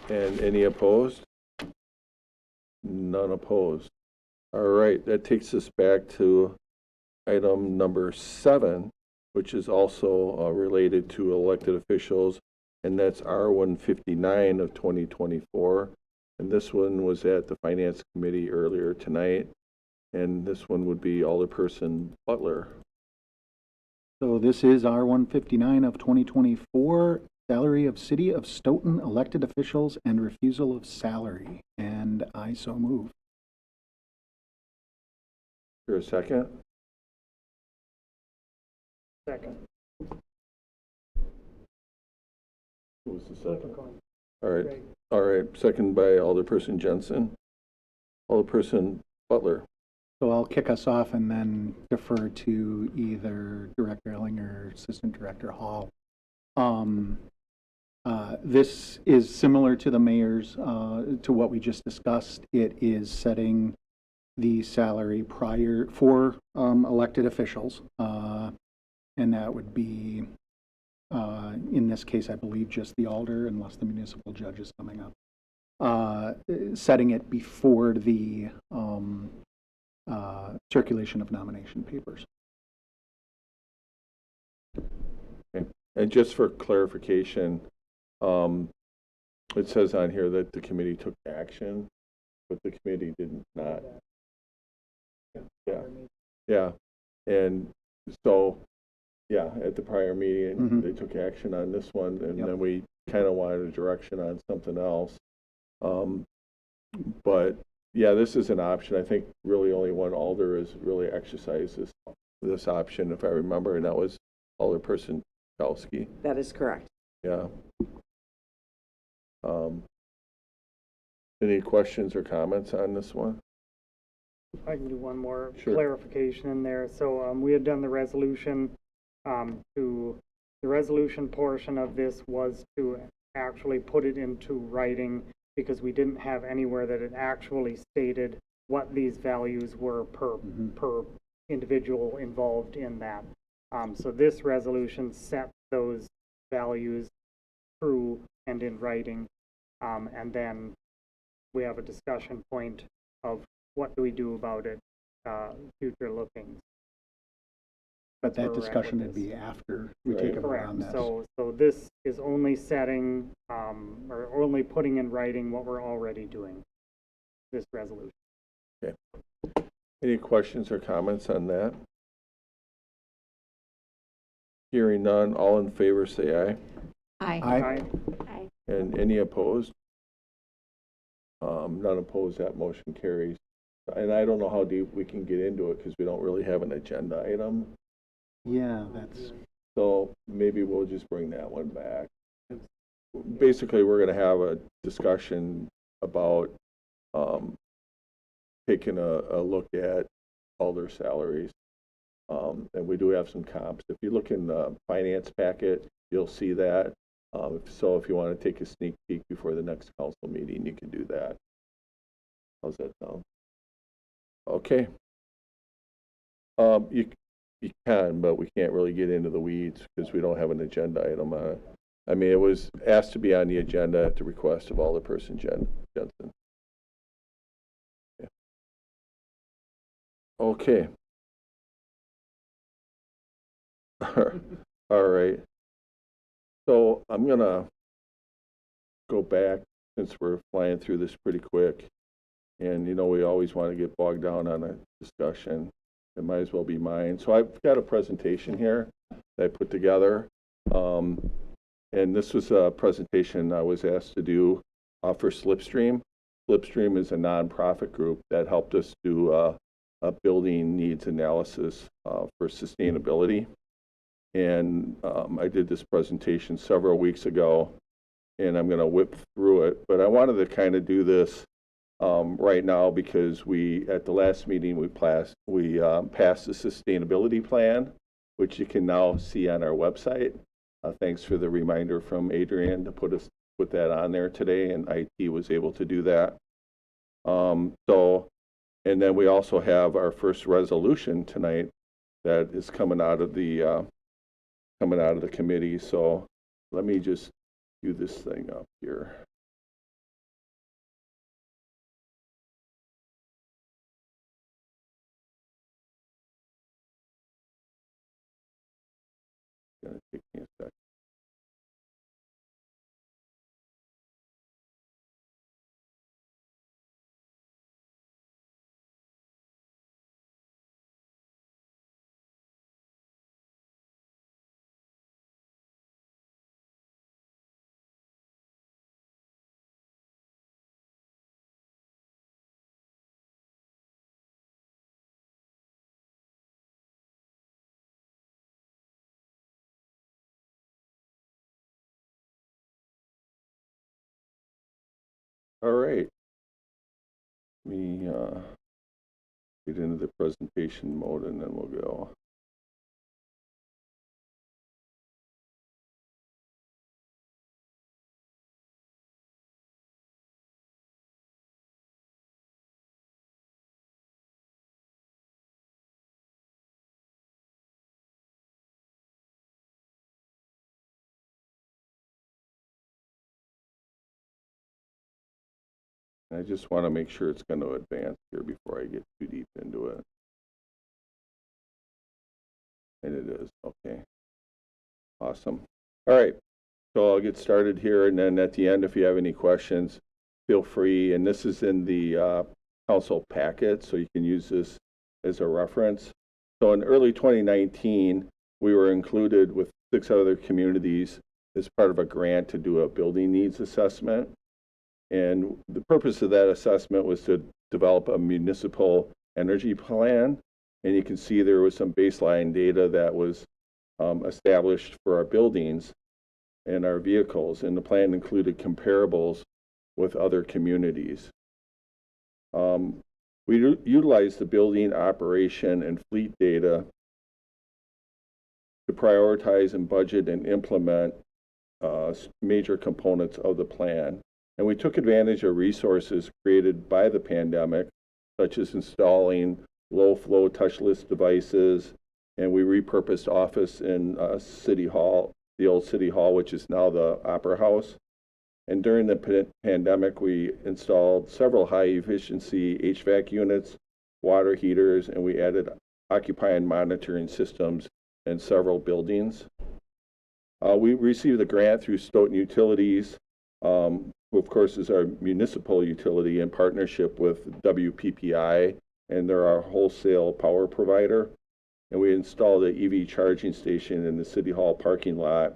And any opposed? None opposed. All right, that takes us back to item number 7, which is also related to elected officials, and that's R-159 of 2024. And this one was at the Finance Committee earlier tonight, and this one would be Alderperson Butler. So this is R-159 of 2024, salary of City of Stoughton elected officials and refusal of salary, and I so move. Here a second? Second. Who was the second? All right, second by Alderperson Jensen. Alderperson Butler. So I'll kick us off and then defer to either Director Elling or Assistant Director Hall. This is similar to the mayor's, to what we just discussed. It is setting the salary prior for elected officials, and that would be, in this case, I believe just the alder, unless the municipal judge is coming up. Setting it before the circulation of nomination papers. Okay. And just for clarification, it says on here that the committee took action, but the committee did not. Yeah. And so, yeah, at the prior meeting, they took action on this one, and then we kind of wanted a direction on something else. But yeah, this is an option. I think really only one alder has really exercised this option, if I remember, and that was Alderperson Kowski. That is correct. Yeah. Any questions or comments on this one? I can do one more Sure. clarification in there. So we had done the resolution the resolution portion of this was to actually put it into writing, because we didn't have anywhere that it actually stated what these values were per individual involved in that. So this resolution set those values through and in writing. And then we have a discussion point of what do we do about it, future looking. But where that we're at discussion with would this. be after we Right. take a vote Correct. on this. So this is only setting, or only putting in writing what we're already doing, this resolution. Any questions or comments on that? Hearing none, all in favor say aye. Aye. And any opposed? None opposed, that motion carries. And I don't know how deep we can get into it because we don't really have an agenda item. Yeah, that's, So maybe we'll just bring that one back. Basically, we're gonna have a discussion about, taking a look at all their salaries. And we do have some comps. If you look in the finance packet, you'll see that. So if you want to take a sneak peek before the next council meeting, you can do that. How's that sound? Okay. You can, but we can't really get into the weeds because we don't have an agenda item on it. I mean, it was asked to be on the agenda at the request of Alderperson Jensen. Yeah. Okay. All right. So I'm gonna go back since we're flying through this pretty quick. And you know, we always want to get bogged down on a discussion. It might as well be mine. So I've got a presentation here that I put together. And this was a presentation I was asked to do for Slipstream. Slipstream is a nonprofit group that helped us do a building needs analysis for sustainability. And I did this presentation several weeks ago, and I'm going to whip through it. But I wanted to kind of do this right now because at the last meeting, we passed the sustainability plan, which you can now see on our website. Thanks for the reminder from Adrian to put that on there today, and IT was able to do that. And then we also have our first resolution tonight that is coming out of the committee. So let me just do this thing up here. It's gonna take me a second. All right. Let me get into the presentation mode and then we'll go. I just want to make sure it's going to advance here before I get too deep into it. And it is. Okay. Awesome. All right. So I'll get started here, and then at the end, if you have any questions, feel free. And this is in the council packet, so you can use this as a reference. So in early 2019, we were included with 6 other communities as part of a grant to do a building needs assessment. And the purpose of that assessment was to develop a municipal energy plan. And you can see there was some baseline data that was established for our buildings and our vehicles. And the plan included comparables with other communities. We utilized the building operation and fleet data to prioritize and budget and implement major components of the plan. And we took advantage of resources created by the pandemic, such as installing low-flow touchless devices, and we repurposed office in City Hall, the old City Hall, which is now the Opera House. And during the pandemic, we installed several high-efficiency HVAC units, water heaters, and we added occupant monitoring systems in several buildings. We received a grant through Stoughton Utilities, who of course is our municipal utility in partnership with WPPI, and they're our wholesale power provider. And we installed an EV charging station in the City Hall parking lot.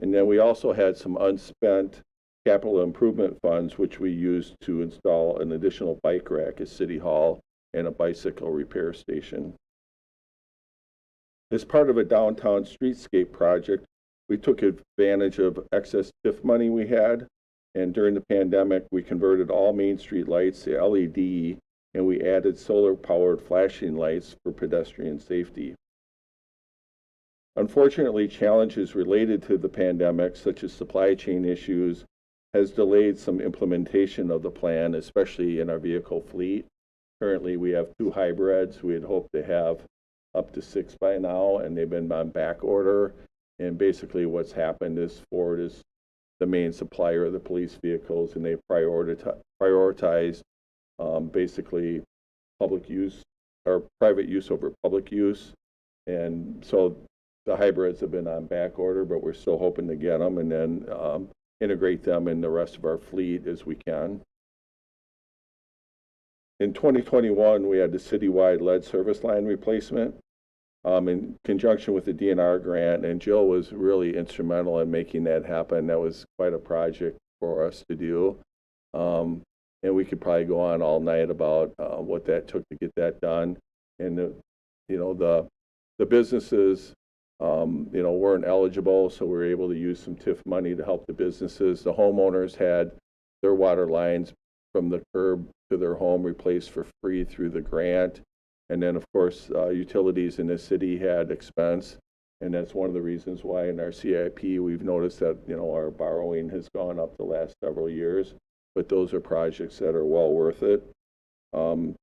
And then we also had some unspent capital improvement funds, which we used to install an additional bike rack at City Hall and a bicycle repair station. As part of a downtown streetscape project, we took advantage of excess TIF money we had, and during the pandemic, we converted all Main Street lights to LED, and we added solar-powered flashing lights for pedestrian safety. Unfortunately, challenges related to the pandemic, such as supply chain issues, has delayed some implementation of the plan, especially in our vehicle fleet. Currently, we have 2 hybrids. We had hoped to have up to 6 by now, and they've been on back order. And basically what's happened is Ford is the main supplier of the police vehicles, and they prioritize basically public use or private use over public use. And so the hybrids have been on back order, but we're still hoping to get them and then integrate them in the rest of our fleet as we can. In 2021, we had the citywide lead service line replacement in conjunction with the DNR grant, and Jill was really instrumental in making that happen. That was quite a project for us to do. And we could probably go on all night about what that took to get that done. And the businesses weren't eligible, so we were able to use some TIF money to help the businesses. The homeowners had their water lines from the curb to their home replaced for free through the grant. And then, of course, utilities in the city had expense, and that's one of the reasons why in our CIP we've noticed that our borrowing has gone up the last several years. But those are projects that are well worth it. And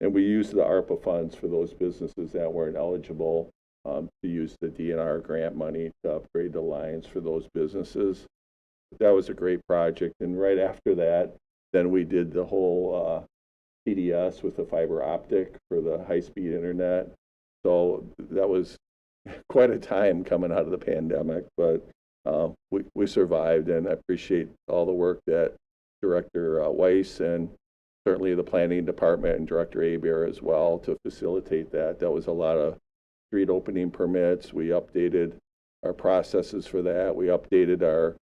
we used the ARPA funds for those businesses that weren't eligible to use the DNR grant money to upgrade the lines for those businesses. That was a great project. And right after that, then we did the whole TDS with the fiber optic for the high-speed internet. So that was quite a time coming out of the pandemic, but we survived, and I appreciate all the work that Director Weiss and certainly the planning department and Director Aber as well to facilitate that. That was a lot of street opening permits. We updated our processes for that. We updated our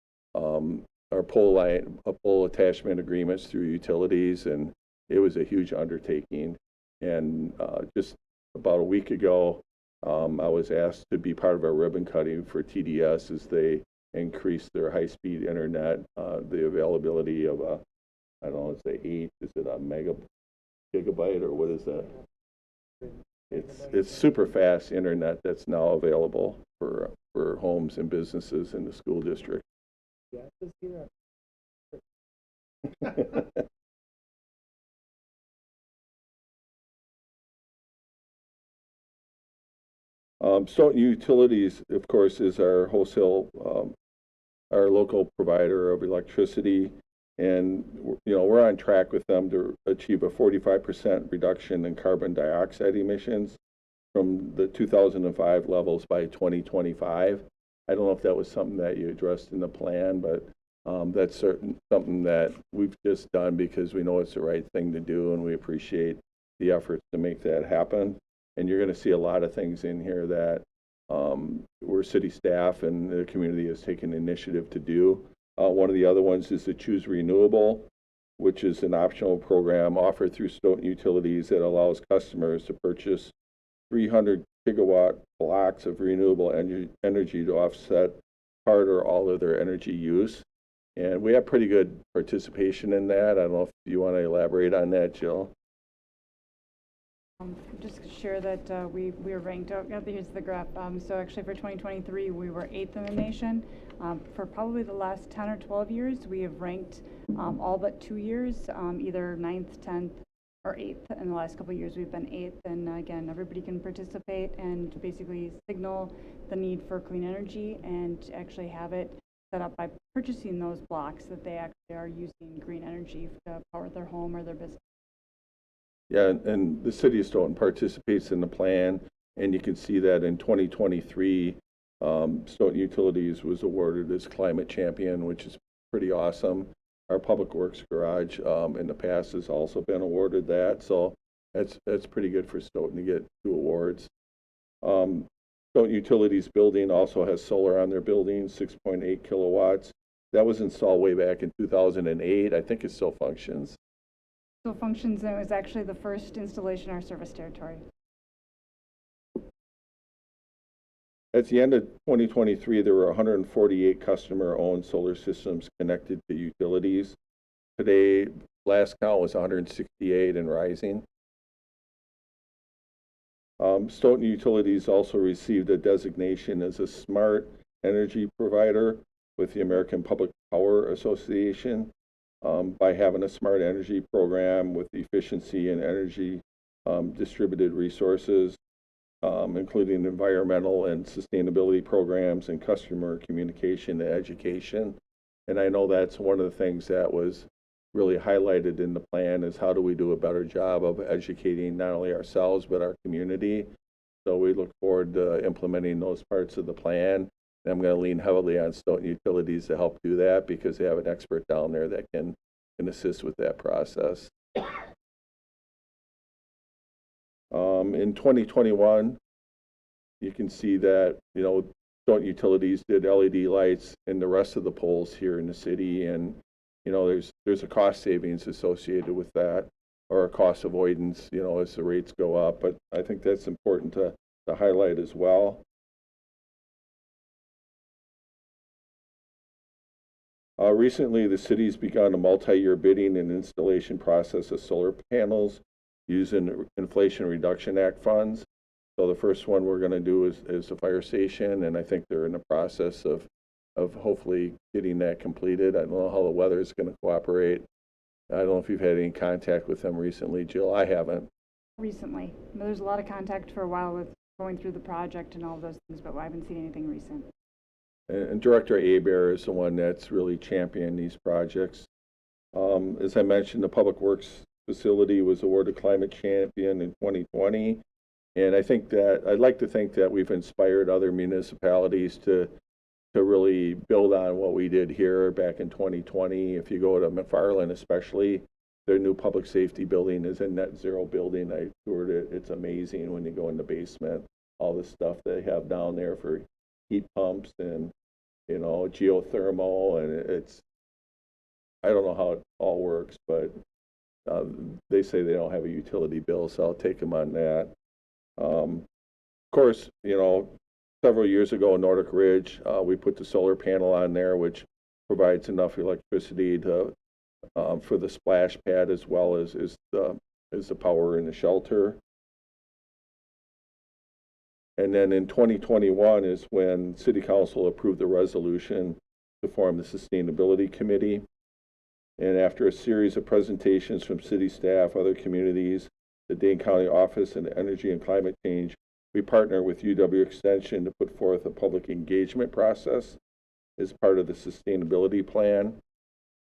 pole attachment agreements through utilities, and it was a huge undertaking. And just about a week ago, I was asked to be part of a ribbon cutting for TDS as they increase their high-speed internet, the availability of I don't know, is it a gigabyte or what is that? It's super fast internet that's now available for homes and businesses in the school district. Stoughton Utilities, of course, is our wholesale, our local provider of electricity, and we're on track with them to achieve a 45% reduction in carbon dioxide emissions from the 2005 levels by 2025. I don't know if that was something that you addressed in the plan, but that's something that we've just done because we know it's the right thing to do, and we appreciate the efforts to make that happen. And you're going to see a lot of things in here that we're city staff and the community has taken initiative to do. One of the other ones is the Choose Renewable, which is an optional program offered through Stoughton Utilities that allows customers to purchase 300 kilowatt blocks of renewable energy to offset part or all of their energy use. And we have pretty good participation in that. I don't know if you want to elaborate on that, Jill. Just to share that we were ranked out. Here's the graph. So actually for 2023, we were 8th in the nation. For probably the last 10 or 12 years, we have ranked all but 2 years, either 9th, 10th, or 8th. In the last couple of years, we've been 8th. And again, everybody can participate and basically signal the need for clean energy and actually have it set up by purchasing those blocks that they actually are using green energy to power their home or their business. Yeah, and the city of Stoughton participates in the plan, and you can see that in 2023, Stoughton Utilities was awarded as Climate Champion, which is pretty awesome. Our Public Works Garage in the past has also been awarded that, so that's pretty good for Stoughton to get 2 awards. Stoughton Utilities building also has solar on their building, 6.8 kilowatts. That was installed way back in 2008. I think it still functions. So functions, and it was actually the first installation in our service territory. At the end of 2023, there were 148 customer-owned solar systems connected to utilities. Today, last count was 168 and rising. Stoughton Utilities also received a designation as a smart energy provider with the American Public Power Association by having a smart energy program with efficiency and energy distributed resources, including environmental and sustainability programs and customer communication and education. And I know that's one of the things that was really highlighted in the plan is how do we do a better job of educating not only ourselves but our community. So we look forward to implementing those parts of the plan. And I'm going to lean heavily on Stoughton Utilities to help do that because they have an expert down there that can assist with that process. In 2021, you can see that, Stoughton Utilities did LED lights in the rest of the poles here in the city, and there's a cost savings associated with that, or a cost avoidance, as the rates go up. But I think that's important to highlight as well. Recently, the city's begun a multi-year bidding and installation process of solar panels using Inflation Reduction Act funds. So the first one we're going to do is the fire station, and I think they're in the process of hopefully getting that completed. I don't know how the weather is going to cooperate. I don't know if you've had any contact with them recently, Jill. I haven't. Recently. There's a lot of contact for a while with going through the project and all of those things, but I haven't seen anything recent. And Director Abear is the one that's really championed these projects. As I mentioned, the Public Works facility was awarded Climate Champion in 2020. And I'd like to think that we've inspired other municipalities to really build on what we did here back in 2020. If you go to McFarland especially, their new public safety building is a net zero building. I toured it. It's amazing when you go in the basement, all the stuff they have down there for heat pumps and, geothermal. And I don't know how it all works, but they say they don't have a utility bill, so I'll take them on that. Of course, several years ago in Nordic Ridge, we put the solar panel on there, which provides enough electricity to for the splash pad as well as the power in the shelter. And then in 2021 is when City Council approved the resolution to form the Sustainability Committee. And after a series of presentations from city staff, other communities, the Dane County Office of Energy and Climate Change, we partner with UW Extension to put forth a public engagement process as part of the sustainability plan.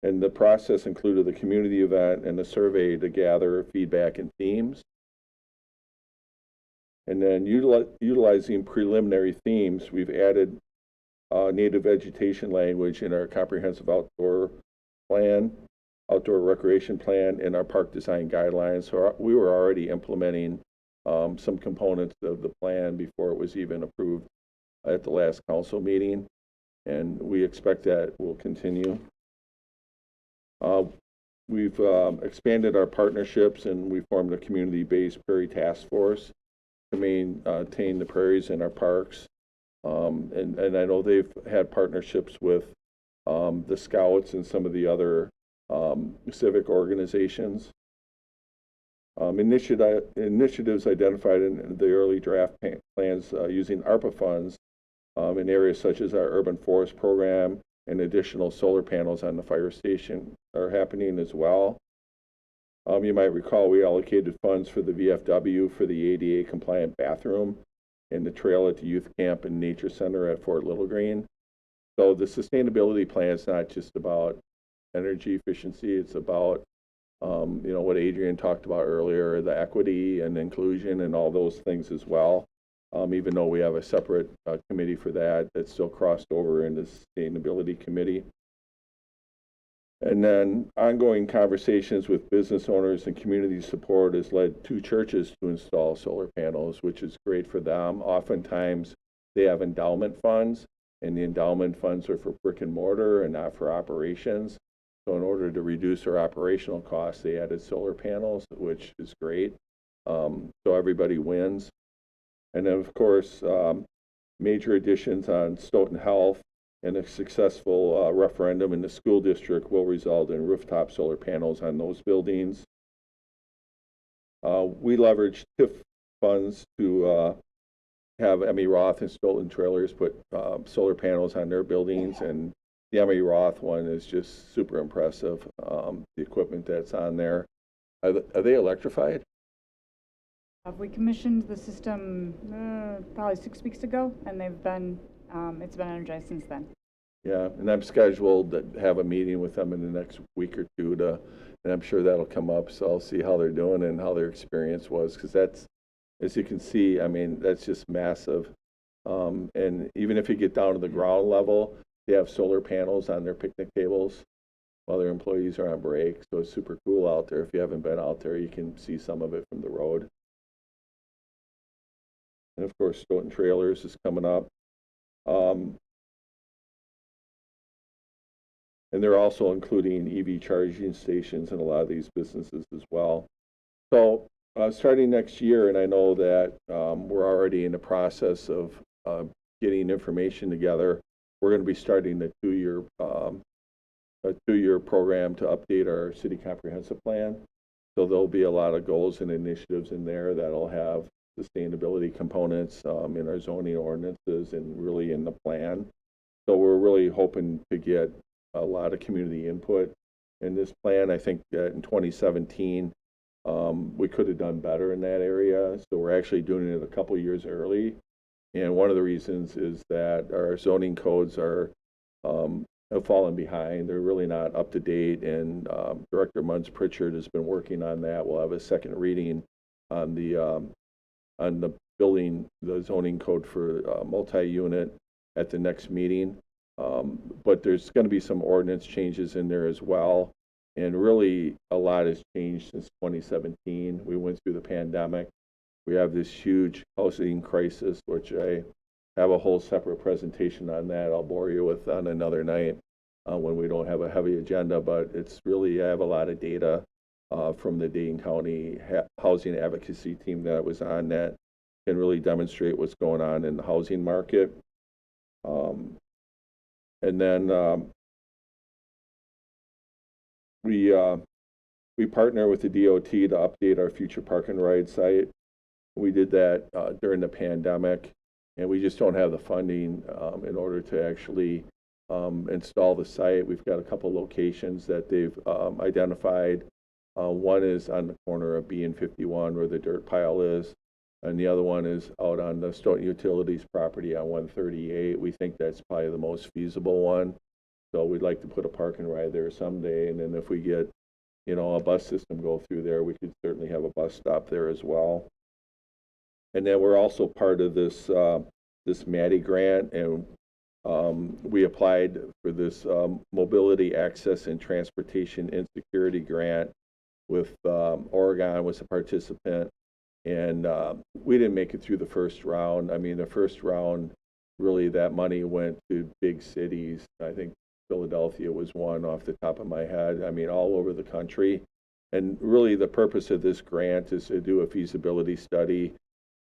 And the process included the community event and a survey to gather feedback and themes. And then utilizing preliminary themes, we've added native vegetation language in our comprehensive outdoor recreation plan, and our park design guidelines. So we were already implementing some components of the plan before it was even approved at the last council meeting, and we expect that will continue. We've expanded our partnerships, and we formed a community-based prairie task force to maintain the prairies in our parks. And I know they've had partnerships with the Scouts and some of the other civic organizations. Initiatives identified in the early draft plans using ARPA funds in areas such as our urban forest program and additional solar panels on the fire station are happening as well. You might recall we allocated funds for the VFW for the ADA compliant bathroom and the trail at the youth camp and nature center at Fort Little Green. So the sustainability plan is not just about energy efficiency, it's about, what Adrian talked about earlier, the equity and inclusion and all those things as well. Even though we have a separate committee for that, that's still crossed over into sustainability committee. And then ongoing conversations with business owners and community support has led 2 churches to install solar panels, which is great for them. Oftentimes they have endowment funds, and the endowment funds are for brick and mortar and not for operations. So in order to reduce their operational costs, they added solar panels, which is great. So everybody wins. And then, of course, major additions on Stoughton Health and a successful referendum in the school district will result in rooftop solar panels on those buildings. We leveraged TIF funds to have Emmy Roth and Stoughton Trailers put solar panels on their buildings, and the Emmy Roth one is just super impressive, the equipment that's on there. Are they electrified? We commissioned the system probably 6 weeks ago, and it's been energized since then. Yeah, and I'm scheduled to have a meeting with them in the next week or two and I'm sure that'll come up, so I'll see how they're doing and how their experience was, because that's, as you can see, I mean, that's just massive. And even if you get down to the ground level, they have solar panels on their picnic tables while their employees are on break, so it's super cool out there. If you haven't been out there, you can see some of it from the road. And of course, Stoughton Trailers is coming up. And they're also including EV charging stations in a lot of these businesses as well. So starting next year, and I know that we're already in the process of getting information together, we're going to be starting a two-year program to update our city comprehensive plan. So there'll be a lot of goals and initiatives in there that'll have sustainability components in our zoning ordinances and really in the plan. So we're really hoping to get a lot of community input in this plan. I think that in 2017, we could have done better in that area. So we're actually doing it a couple years early. And one of the reasons is that our zoning codes have fallen behind. They're really not up to date. And Director Munz Pritchard has been working on that. We'll have a second reading on the zoning code for multi-unit at the next meeting. But there's going to be some ordinance changes in there as well. And really, a lot has changed since 2017. We went through the pandemic. We have this huge housing crisis, which I have a whole separate presentation on that I'll bore you with on another night when we don't have a heavy agenda. But it's really, I have a lot of data from the Dane County Housing Advocacy team that I was on that can really demonstrate what's going on in the housing market. And then we partner with the DOT to update our future park and ride site. We did that during the pandemic, and we just don't have the funding in order to actually install the site. We've got a couple locations that they've identified. One is on the corner of B and 51 where the dirt pile is, and the other one is out on the Stoughton Utilities property on 138. We think that's probably the most feasible one. So we'd like to put a park and ride there someday, and then if we get, a bus system go through there, we could certainly have a bus stop there as well. And then we're also part of this MADI grant, and we applied for this Mobility Access and Transportation Insecurity grant with Oregon was a participant, and we didn't make it through the first round. I mean, the first round, really that money went to big cities. I think Philadelphia was one off the top of my head. I mean, all over the country. And really the purpose of this grant is to do a feasibility study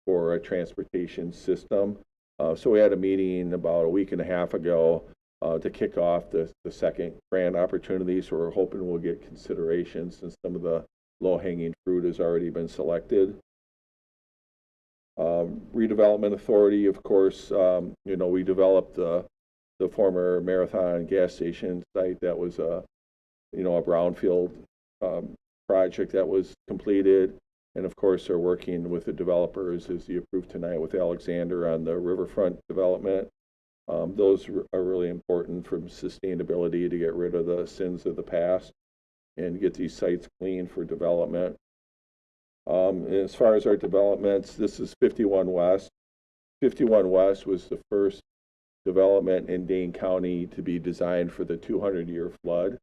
for a transportation system. So we had a meeting about a week and a half ago to kick off the second grant opportunity. So we're hoping we'll get consideration since some of the low-hanging fruit has already been selected. Redevelopment Authority, of course, we developed the former Marathon gas station site that was a brownfield project that was completed. And of course, they're working with the developers, as you approved tonight with Alexander on the riverfront development. Those are really important from sustainability to get rid of the sins of the past and get these sites clean for development. As far as our developments, this is 51 West. 51 West was the first development in Dane County to be designed for the 200-year flood.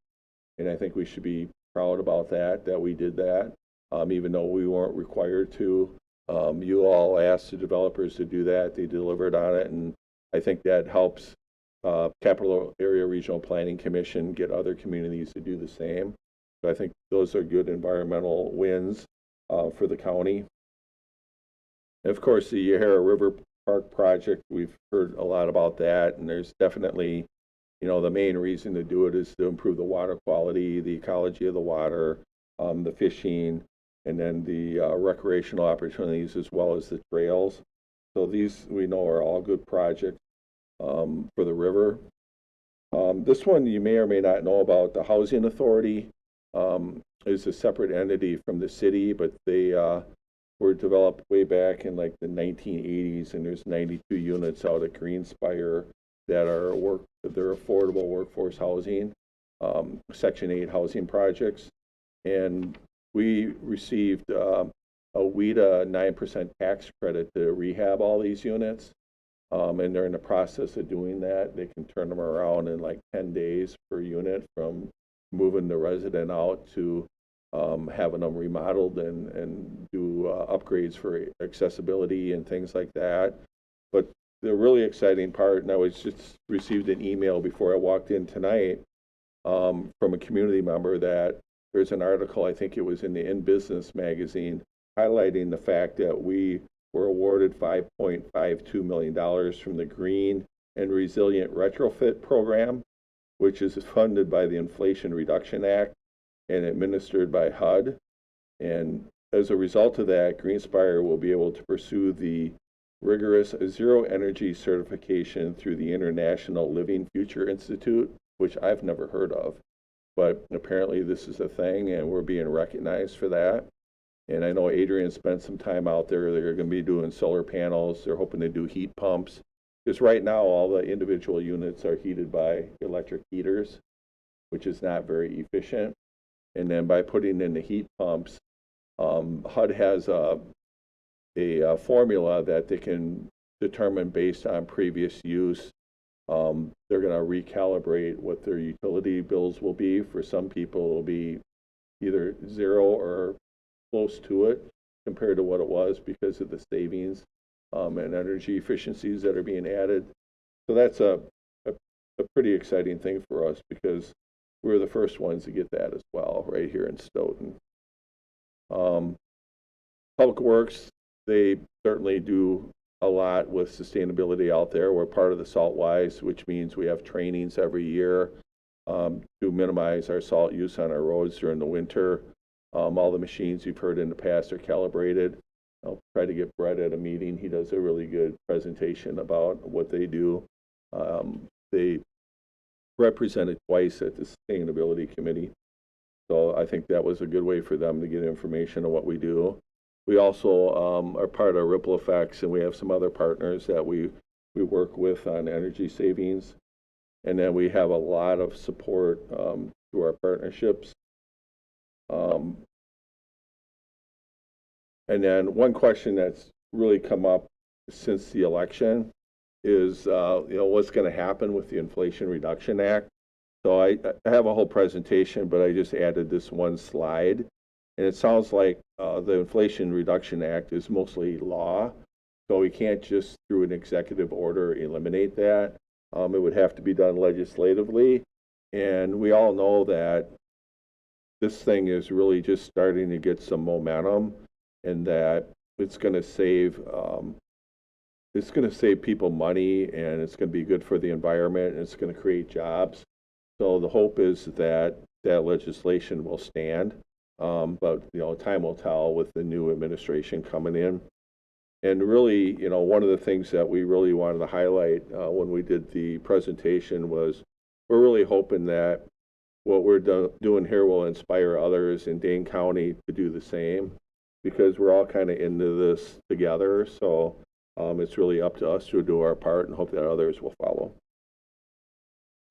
And I think we should be proud about that we did that, even though we weren't required to. You all asked the developers to do that. They delivered on it. And I think that helps Capital Area Regional Planning Commission get other communities to do the same. So I think those are good environmental wins for the county. And of course, the Yahara River Park project, we've heard a lot about that, and there's definitely, the main reason to do it is to improve the water quality, the ecology of the water, the fishing, and then the recreational opportunities as well as the trails. So these we know are all good projects for the river. This one you may or may not know about. The Housing Authority is a separate entity from the city, but they were developed way back in like the 1980s, and there's 92 units out at Greenspire that are they're affordable workforce housing, Section 8 housing projects. And we received a WIDA 9% tax credit to rehab all these units. And they're in the process of doing that. They can turn them around in like 10 days per unit, from moving the resident out to having them remodeled and do upgrades for accessibility and things like that. But the really exciting part, and I was just received an email before I walked in tonight from a community member, that there's an article, I think it was in the In Business magazine, highlighting the fact that we were awarded $5.52 million from the Green and Resilient Retrofit Program, which is funded by the Inflation Reduction Act and administered by HUD. And as a result of that, Greenspire will be able to pursue the rigorous zero energy certification through the International Living Future Institute, which I've never heard of. But apparently this is a thing, and we're being recognized for that. And I know Adrian spent some time out there. They're going to be doing solar panels. They're hoping to do heat pumps, because right now all the individual units are heated by electric heaters, which is not very efficient. And then by putting in the heat pumps, HUD has a formula that they can determine based on previous use. They're going to recalibrate what their utility bills will be. For some people, it'll be either zero or close to it compared to what it was, because of the savings and energy efficiencies that are being added. So that's a pretty exciting thing for us, because we're the first ones to get that as well, right here in Stoughton. Public Works, they certainly do a lot with sustainability out there. We're part of the SaltWise, which means we have trainings every year to minimize our salt use on our roads during the winter. All the machines you've heard in the past are calibrated. I'll try to get Brett at a meeting. He does a really good presentation about what they do. They represented twice at the Sustainability Committee. So I think that was a good way for them to get information on what we do. We also are part of Ripple Effects, and we have some other partners that we work with on energy savings. And then we have a lot of support through our partnerships. And then one question that's really come up since the election is, what's going to happen with the Inflation Reduction Act. So I have a whole presentation, but I just added this one slide. And it sounds like the Inflation Reduction Act is mostly law. So we can't just through an executive order eliminate that. It would have to be done legislatively. And we all know that this thing is really just starting to get some momentum, and that it's going to save people money, and it's going to be good for the environment, and it's going to create jobs. So the hope is that that legislation will stand. But time will tell with the new administration coming in. And really, one of the things that we really wanted to highlight when we did the presentation was, we're really hoping that what we're doing here will inspire others in Dane County to do the same, because we're all kind of into this together. So It's really up to us to do our part and hope that others will follow.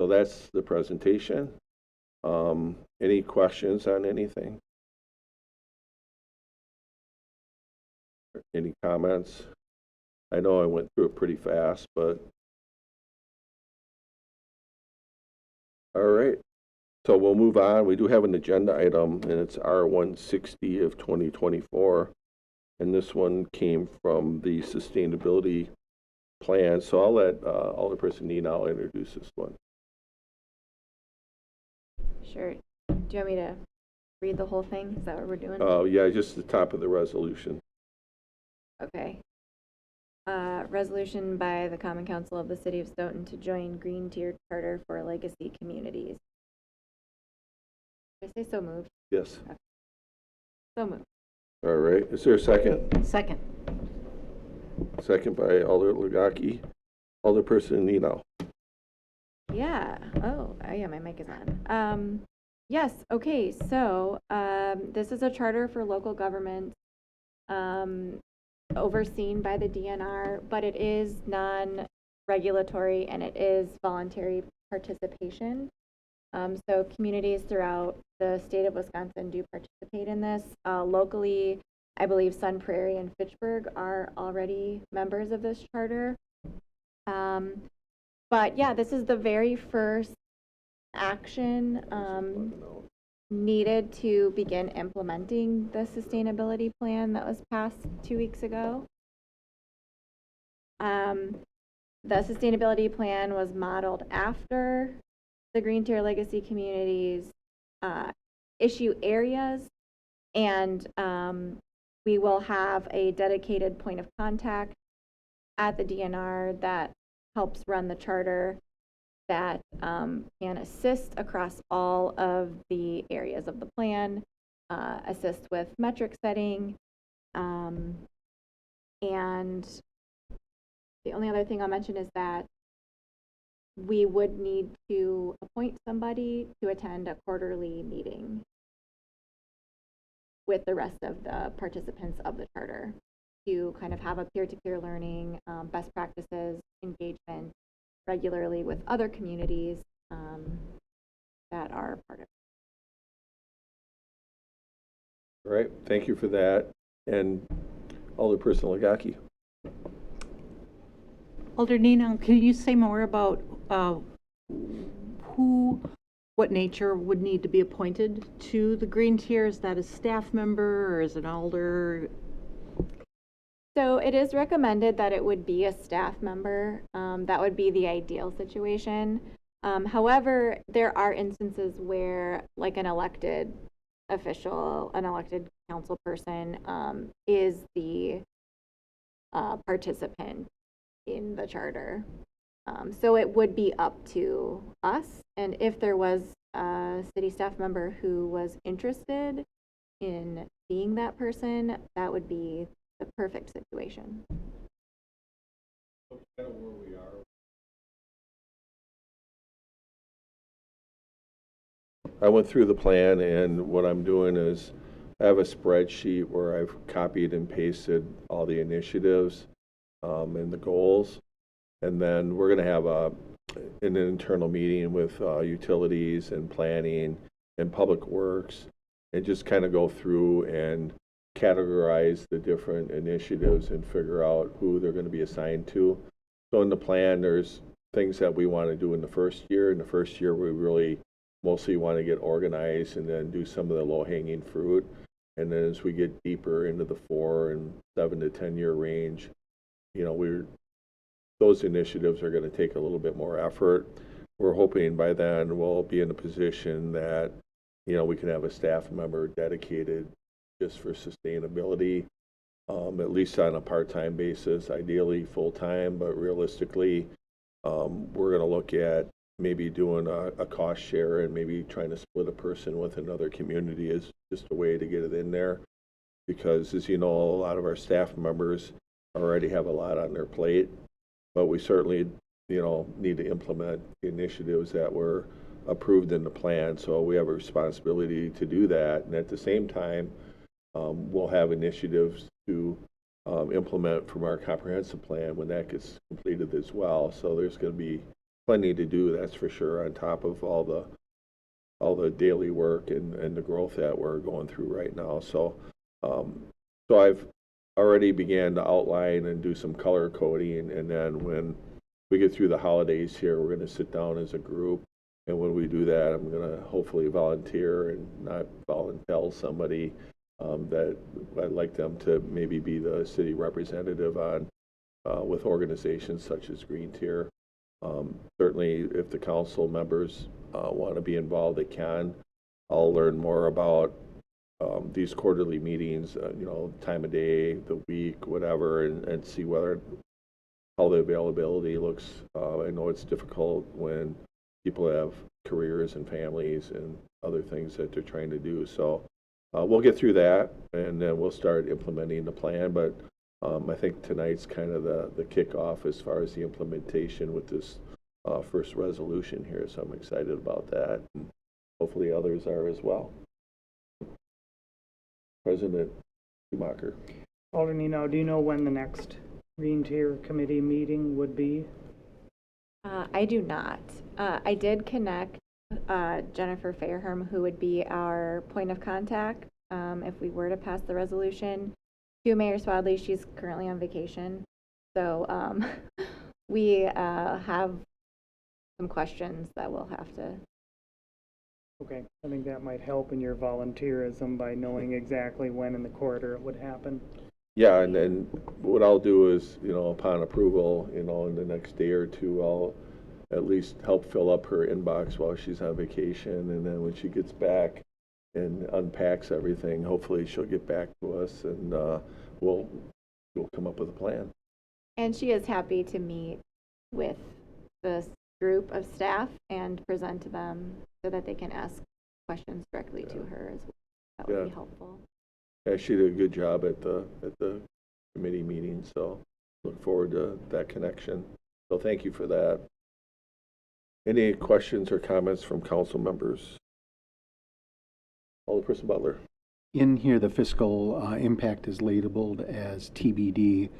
So that's the presentation. Any questions on anything? Any comments? I know I went through it pretty fast, but all right. So we'll move on. We do have an agenda item, and it's R160 of 2024. And this one came from the sustainability plan. So I'll let Alderperson Nina introduce this one. Sure. Do you want me to read the whole thing? Is that what we're doing? Yeah, just the top of the resolution. Okay. Resolution by the Common Council of the City of Stoughton to join Green Tier Charter for Legacy Communities. Did I say so moved? Yes. Okay. So moved. All right. Is there a second? Second. Second by Alder Lagaki. Alderperson Nina. Yeah. Oh, yeah, my mic is on. Yes. Okay. So this is a charter for local government overseen by the DNR, but it is non-regulatory and it is voluntary participation. So communities throughout the state of Wisconsin do participate in this. Locally, I believe Sun Prairie and Fitchburg are already members of this charter. But yeah, this is the very first action needed to begin implementing the sustainability plan that was passed 2 weeks ago. The sustainability plan was modeled after the Green Tier Legacy Communities issue areas, and we will have a dedicated point of contact at the DNR that helps run the charter that can assist across all of the areas of the plan, assist with metric setting, and the only other thing I'll mention is that we would need to appoint somebody to attend a quarterly meeting with the rest of the participants of the charter to kind of have a peer-to-peer learning, best practices, engagement regularly with other communities that are part of it. All right. Thank you for that. And Alderperson Lagaki. Alder Nina, can you say more about what nature would need to be appointed to the Green Tier? Is that a staff member or is it an alder? So it is recommended that it would be a staff member. That would be the ideal situation. However, there are instances where, like an elected official, an elected council person is the participant in the charter. So it would be up to us. And if there was a city staff member who was interested in being that person, that would be the perfect situation. Kind of where we are. I went through the plan, and what I'm doing is I have a spreadsheet where I've copied and pasted all the initiatives and the goals, and then we're going to have an internal meeting with utilities and planning and public works, and just kind of go through and categorize the different initiatives and figure out who they're going to be assigned to. So in the plan, there's things that we want to do in the first year. In the first year, we really mostly want to get organized and then do some of the low-hanging fruit. And then as we get deeper into the 4 and 7 to 10 year range, you know, those initiatives are going to take a little bit more effort. We're hoping by then we'll be in a position that, you know, we can have a staff member dedicated just for sustainability, at least on a part-time basis, ideally full-time, but realistically, we're going to look at maybe doing a cost share and maybe trying to split a person with another community is just a way to get it in there. Because as you know, a lot of our staff members already have a lot on their plate, but we certainly, you know, need to implement the initiatives that were approved in the plan. So we have a responsibility to do that. And at the same time, we'll have initiatives to implement from our comprehensive plan when that gets completed as well. So there's going to be plenty to do, that's for sure, on top of all the daily work and the growth that we're going through right now. So, so I've already began to outline and do some color coding, and then when we get through the holidays here, we're going to sit down as a group, and when we do that, I'm going to hopefully volunteer and not volunteer somebody that I'd like them to maybe be the city representative on with organizations such as Green Tier. Certainly, if the council members want to be involved, they can. I'll learn more about these quarterly meetings, time of day, the week, whatever, and see how the availability looks. I know it's difficult when people have careers and families and other things that they're trying to do. So we'll get through that, and then we'll start implementing the plan. But I think tonight's kind of the kickoff as far as the implementation with this first resolution here. So I'm excited about that. And hopefully others are as well. President Schumacher. Alderman, do you know when the next Green Tier Committee meeting would be? I do not. I did connect Jennifer Fairham, who would be our point of contact if we were to pass the resolution, to Mayor Swadley. She's currently on vacation. So we have some questions that we'll have to. Okay, I think that might help in your volunteerism by knowing exactly when in the quarter it would happen. Yeah, and then what I'll do is, upon approval, in the next day or two, I'll at least help fill up her inbox while she's on vacation. And then when she gets back and unpacks everything, hopefully she'll get back to us, and we'll come up with a plan. And she is happy to meet with this group of staff and present to them so that they can ask questions directly to her as well. That would be helpful. Yeah, she did a good job at the committee meeting, so look forward to that connection. So thank you for that. Any questions or comments from council members? Alderperson Butler. In here, the fiscal impact is labeled as TBD.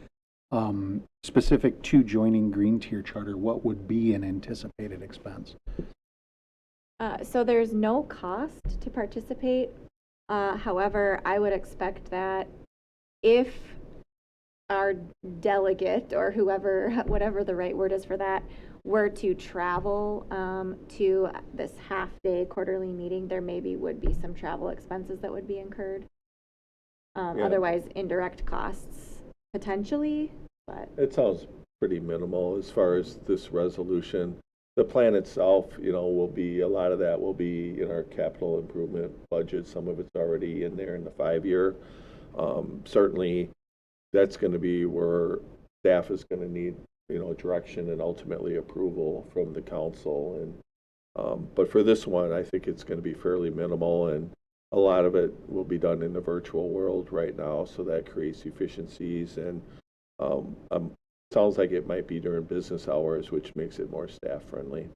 Specific to joining Green Tier Charter, what would be an anticipated expense? So there's no cost to participate. However, I would expect that if our delegate or whatever the right word is for that, were to travel to this half-day quarterly meeting, there maybe would be some travel expenses that would be incurred. Otherwise, indirect costs potentially, but it sounds pretty minimal as far as this resolution. The plan itself, will be, a lot of that will be in our capital improvement budget. Some of it's already in there in the 5-year. Certainly, that's going to be where staff is going to need, direction and ultimately approval from the council. And but for this one, I think it's going to be fairly minimal, and a lot of it will be done in the virtual world right now, so that creates efficiencies. And sounds like it might be during business hours, which makes it more staff friendly.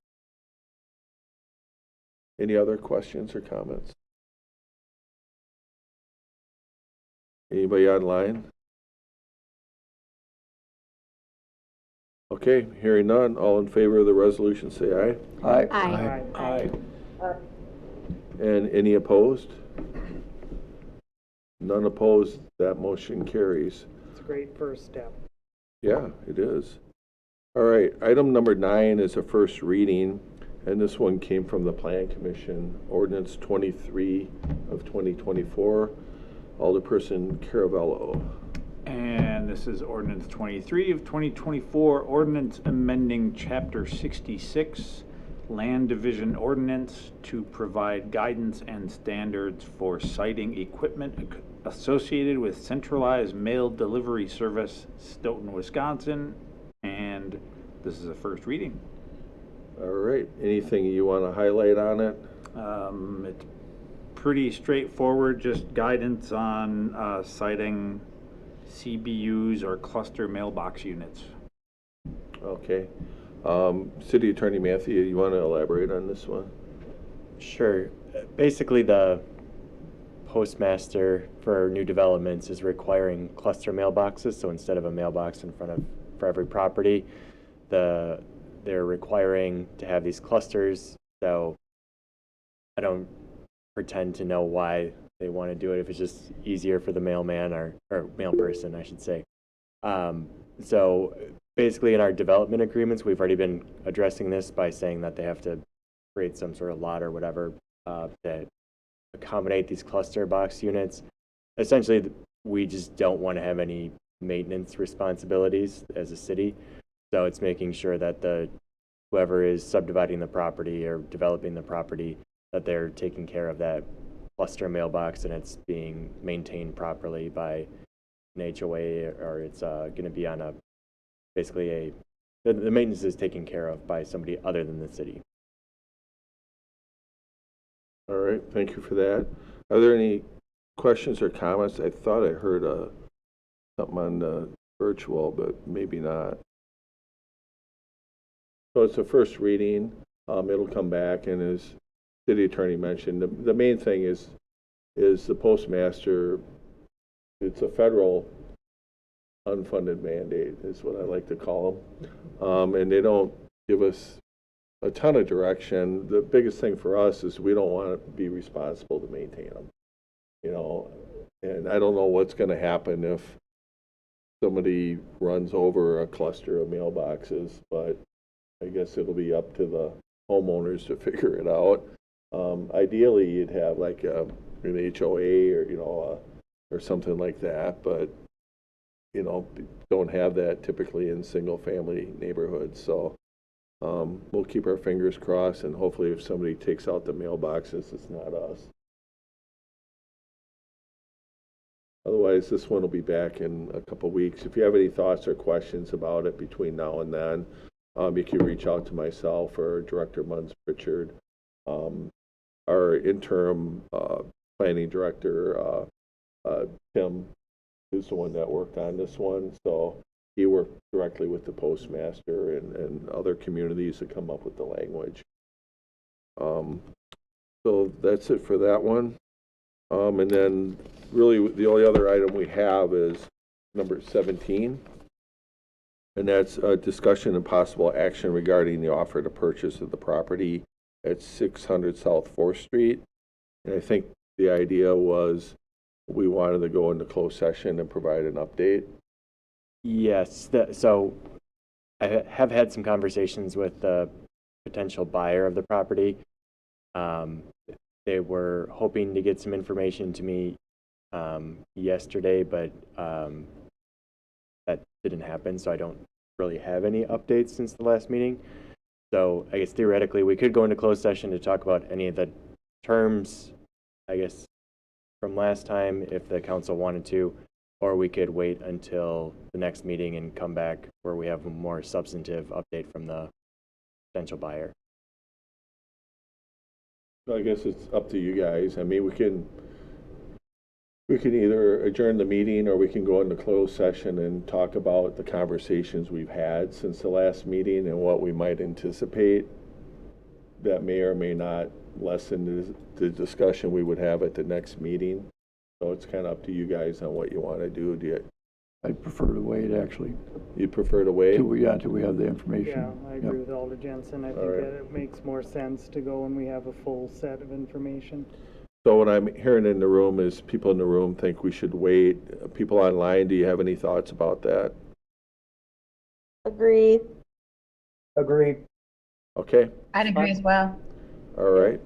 Any other questions or comments? Anybody online? Okay, hearing none. All in favor of the resolution, say aye. Aye. Aye. Aye. And any opposed? None opposed. That motion carries. It's a great first step. Yeah, it is. All right, item number 9 is a first reading, and this one came from the Plan Commission, Ordinance 23 of 2024. Alderperson Caravello. And this is Ordinance 23 of 2024, Ordinance amending Chapter 66, Land Division Ordinance, to provide guidance and standards for siting equipment associated with centralized mail delivery service, Stoughton, Wisconsin. And this is a first reading. All right, anything you want to highlight on it? It's pretty straightforward, just guidance on citing CBUs or cluster mailbox units. Okay. City Attorney Matthew, you want to elaborate on this one? Sure. Basically, the postmaster for new developments is requiring cluster mailboxes. So instead of a mailbox in front of for every property, they're requiring to have these clusters. So I don't pretend to know why they want to do it, if it's just easier for the mailman or mail person, I should say. So basically in our development agreements, we've already been addressing this by saying that they have to create some sort of lot or whatever that accommodate these cluster box units. Essentially, we just don't want to have any maintenance responsibilities as a city. So it's making sure that whoever is subdividing the property or developing the property, that they're taking care of that cluster mailbox and it's being maintained properly by an HOA, or it's going to be on the maintenance is taken care of by somebody other than the city. All right, thank you for that. Are there any questions or comments? I thought I heard something on the virtual, but maybe not. So it's a first reading. It'll come back, and as city attorney mentioned, the main thing is the postmaster. It's a federal unfunded mandate, is what I like to call them, and they don't give us a ton of direction. The biggest thing for us is we don't want to be responsible to maintain them, and I don't know what's going to happen if somebody runs over a cluster of mailboxes, but I guess it'll be up to the homeowners to figure it out. Ideally, you'd have like an HOA or something like that, but don't have that typically in single family neighborhoods. So we'll keep our fingers crossed, and hopefully if somebody takes out the mailboxes, it's not us. Otherwise, this one will be back in a couple weeks. If you have any thoughts or questions about it between now and then, you can reach out to myself or Director Munz Pritchard. Our interim planning director, Tim, is the one that worked on this one. So he worked directly with the postmaster and other communities to come up with the language. So that's it for that one. And then really the only other item we have is number 17. And that's a discussion and possible action regarding the offer to purchase of the property at 600 South 4th Street. And I think the idea was we wanted to go into closed session and provide an update. Yes, so I have had some conversations with the potential buyer of the property. They were hoping to get some information to me yesterday, but that didn't happen, so I don't really have any updates since the last meeting. So I guess theoretically we could go into closed session to talk about any of the terms, I guess, from last time if the council wanted to, or we could wait until the next meeting and come back where we have a more substantive update from the potential buyer. So I guess it's up to you guys. I mean, we can either adjourn the meeting or we can go into closed session and talk about the conversations we've had since the last meeting and what we might anticipate that may or may not lessen the discussion we would have at the next meeting. So it's kind of up to you guys on what you want to do. I'd prefer to wait, actually, You prefer to wait? till we have the information. Yeah, I agree with Alder Jensen. I think right. that it makes more sense to go when we have a full set of information. So what I'm hearing in the room is people in the room think we should wait. People online, do you have any thoughts about that? Agree. Agreed. Okay, I'd agree as well. all right.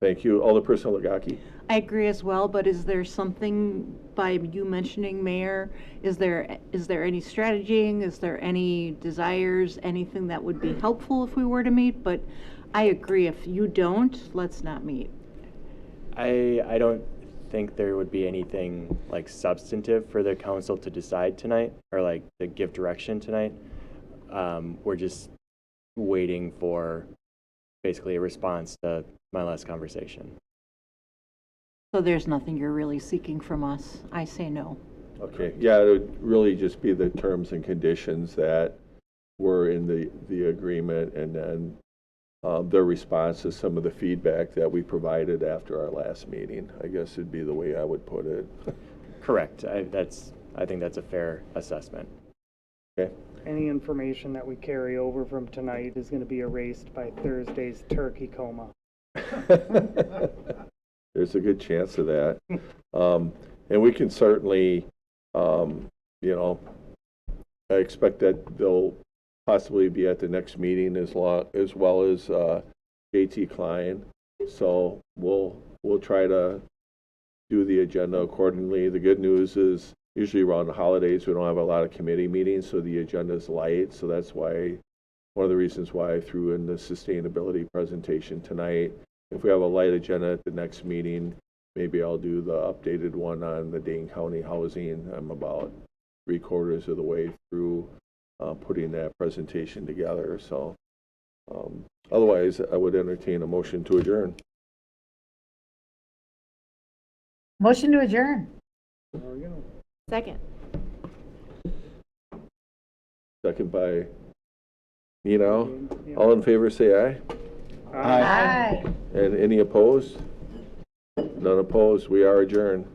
Thank you. Alderperson Lagaki? I agree as well, but is there something by you mentioning, Mayor, is there any strategy, is there any desires, anything that would be helpful if we were to meet? But I agree, if you don't, let's not meet. I don't think there would be anything like substantive for the council to decide tonight or like to give direction tonight. We're just waiting for basically a response to my last conversation. So there's nothing you're really seeking from us. I say no. Okay, yeah, it would really just be the terms and conditions that were in the agreement, and then their response to some of the feedback that we provided after our last meeting, I guess would be the way I would put it. Correct. I think that's a fair assessment. Okay. Any information that we carry over from tonight is going to be erased by Thursday's turkey coma. There's a good chance of that. And we can certainly, you know, I expect that they'll possibly be at the next meeting as well as JT Klein. So we'll try to do the agenda accordingly. The good news is usually around the holidays, we don't have a lot of committee meetings, so the agenda is light. So that's why, one of the reasons why I threw in the sustainability presentation tonight. If we have a light agenda at the next meeting, maybe I'll do the updated one on the Dane County housing. I'm about 3/4 of the way through putting that presentation together. So otherwise, I would entertain a motion to adjourn. Motion to adjourn. There we go. Second. Second by Nino. Yeah. All in favor, say aye. Aye. And any opposed? None opposed. We are adjourned.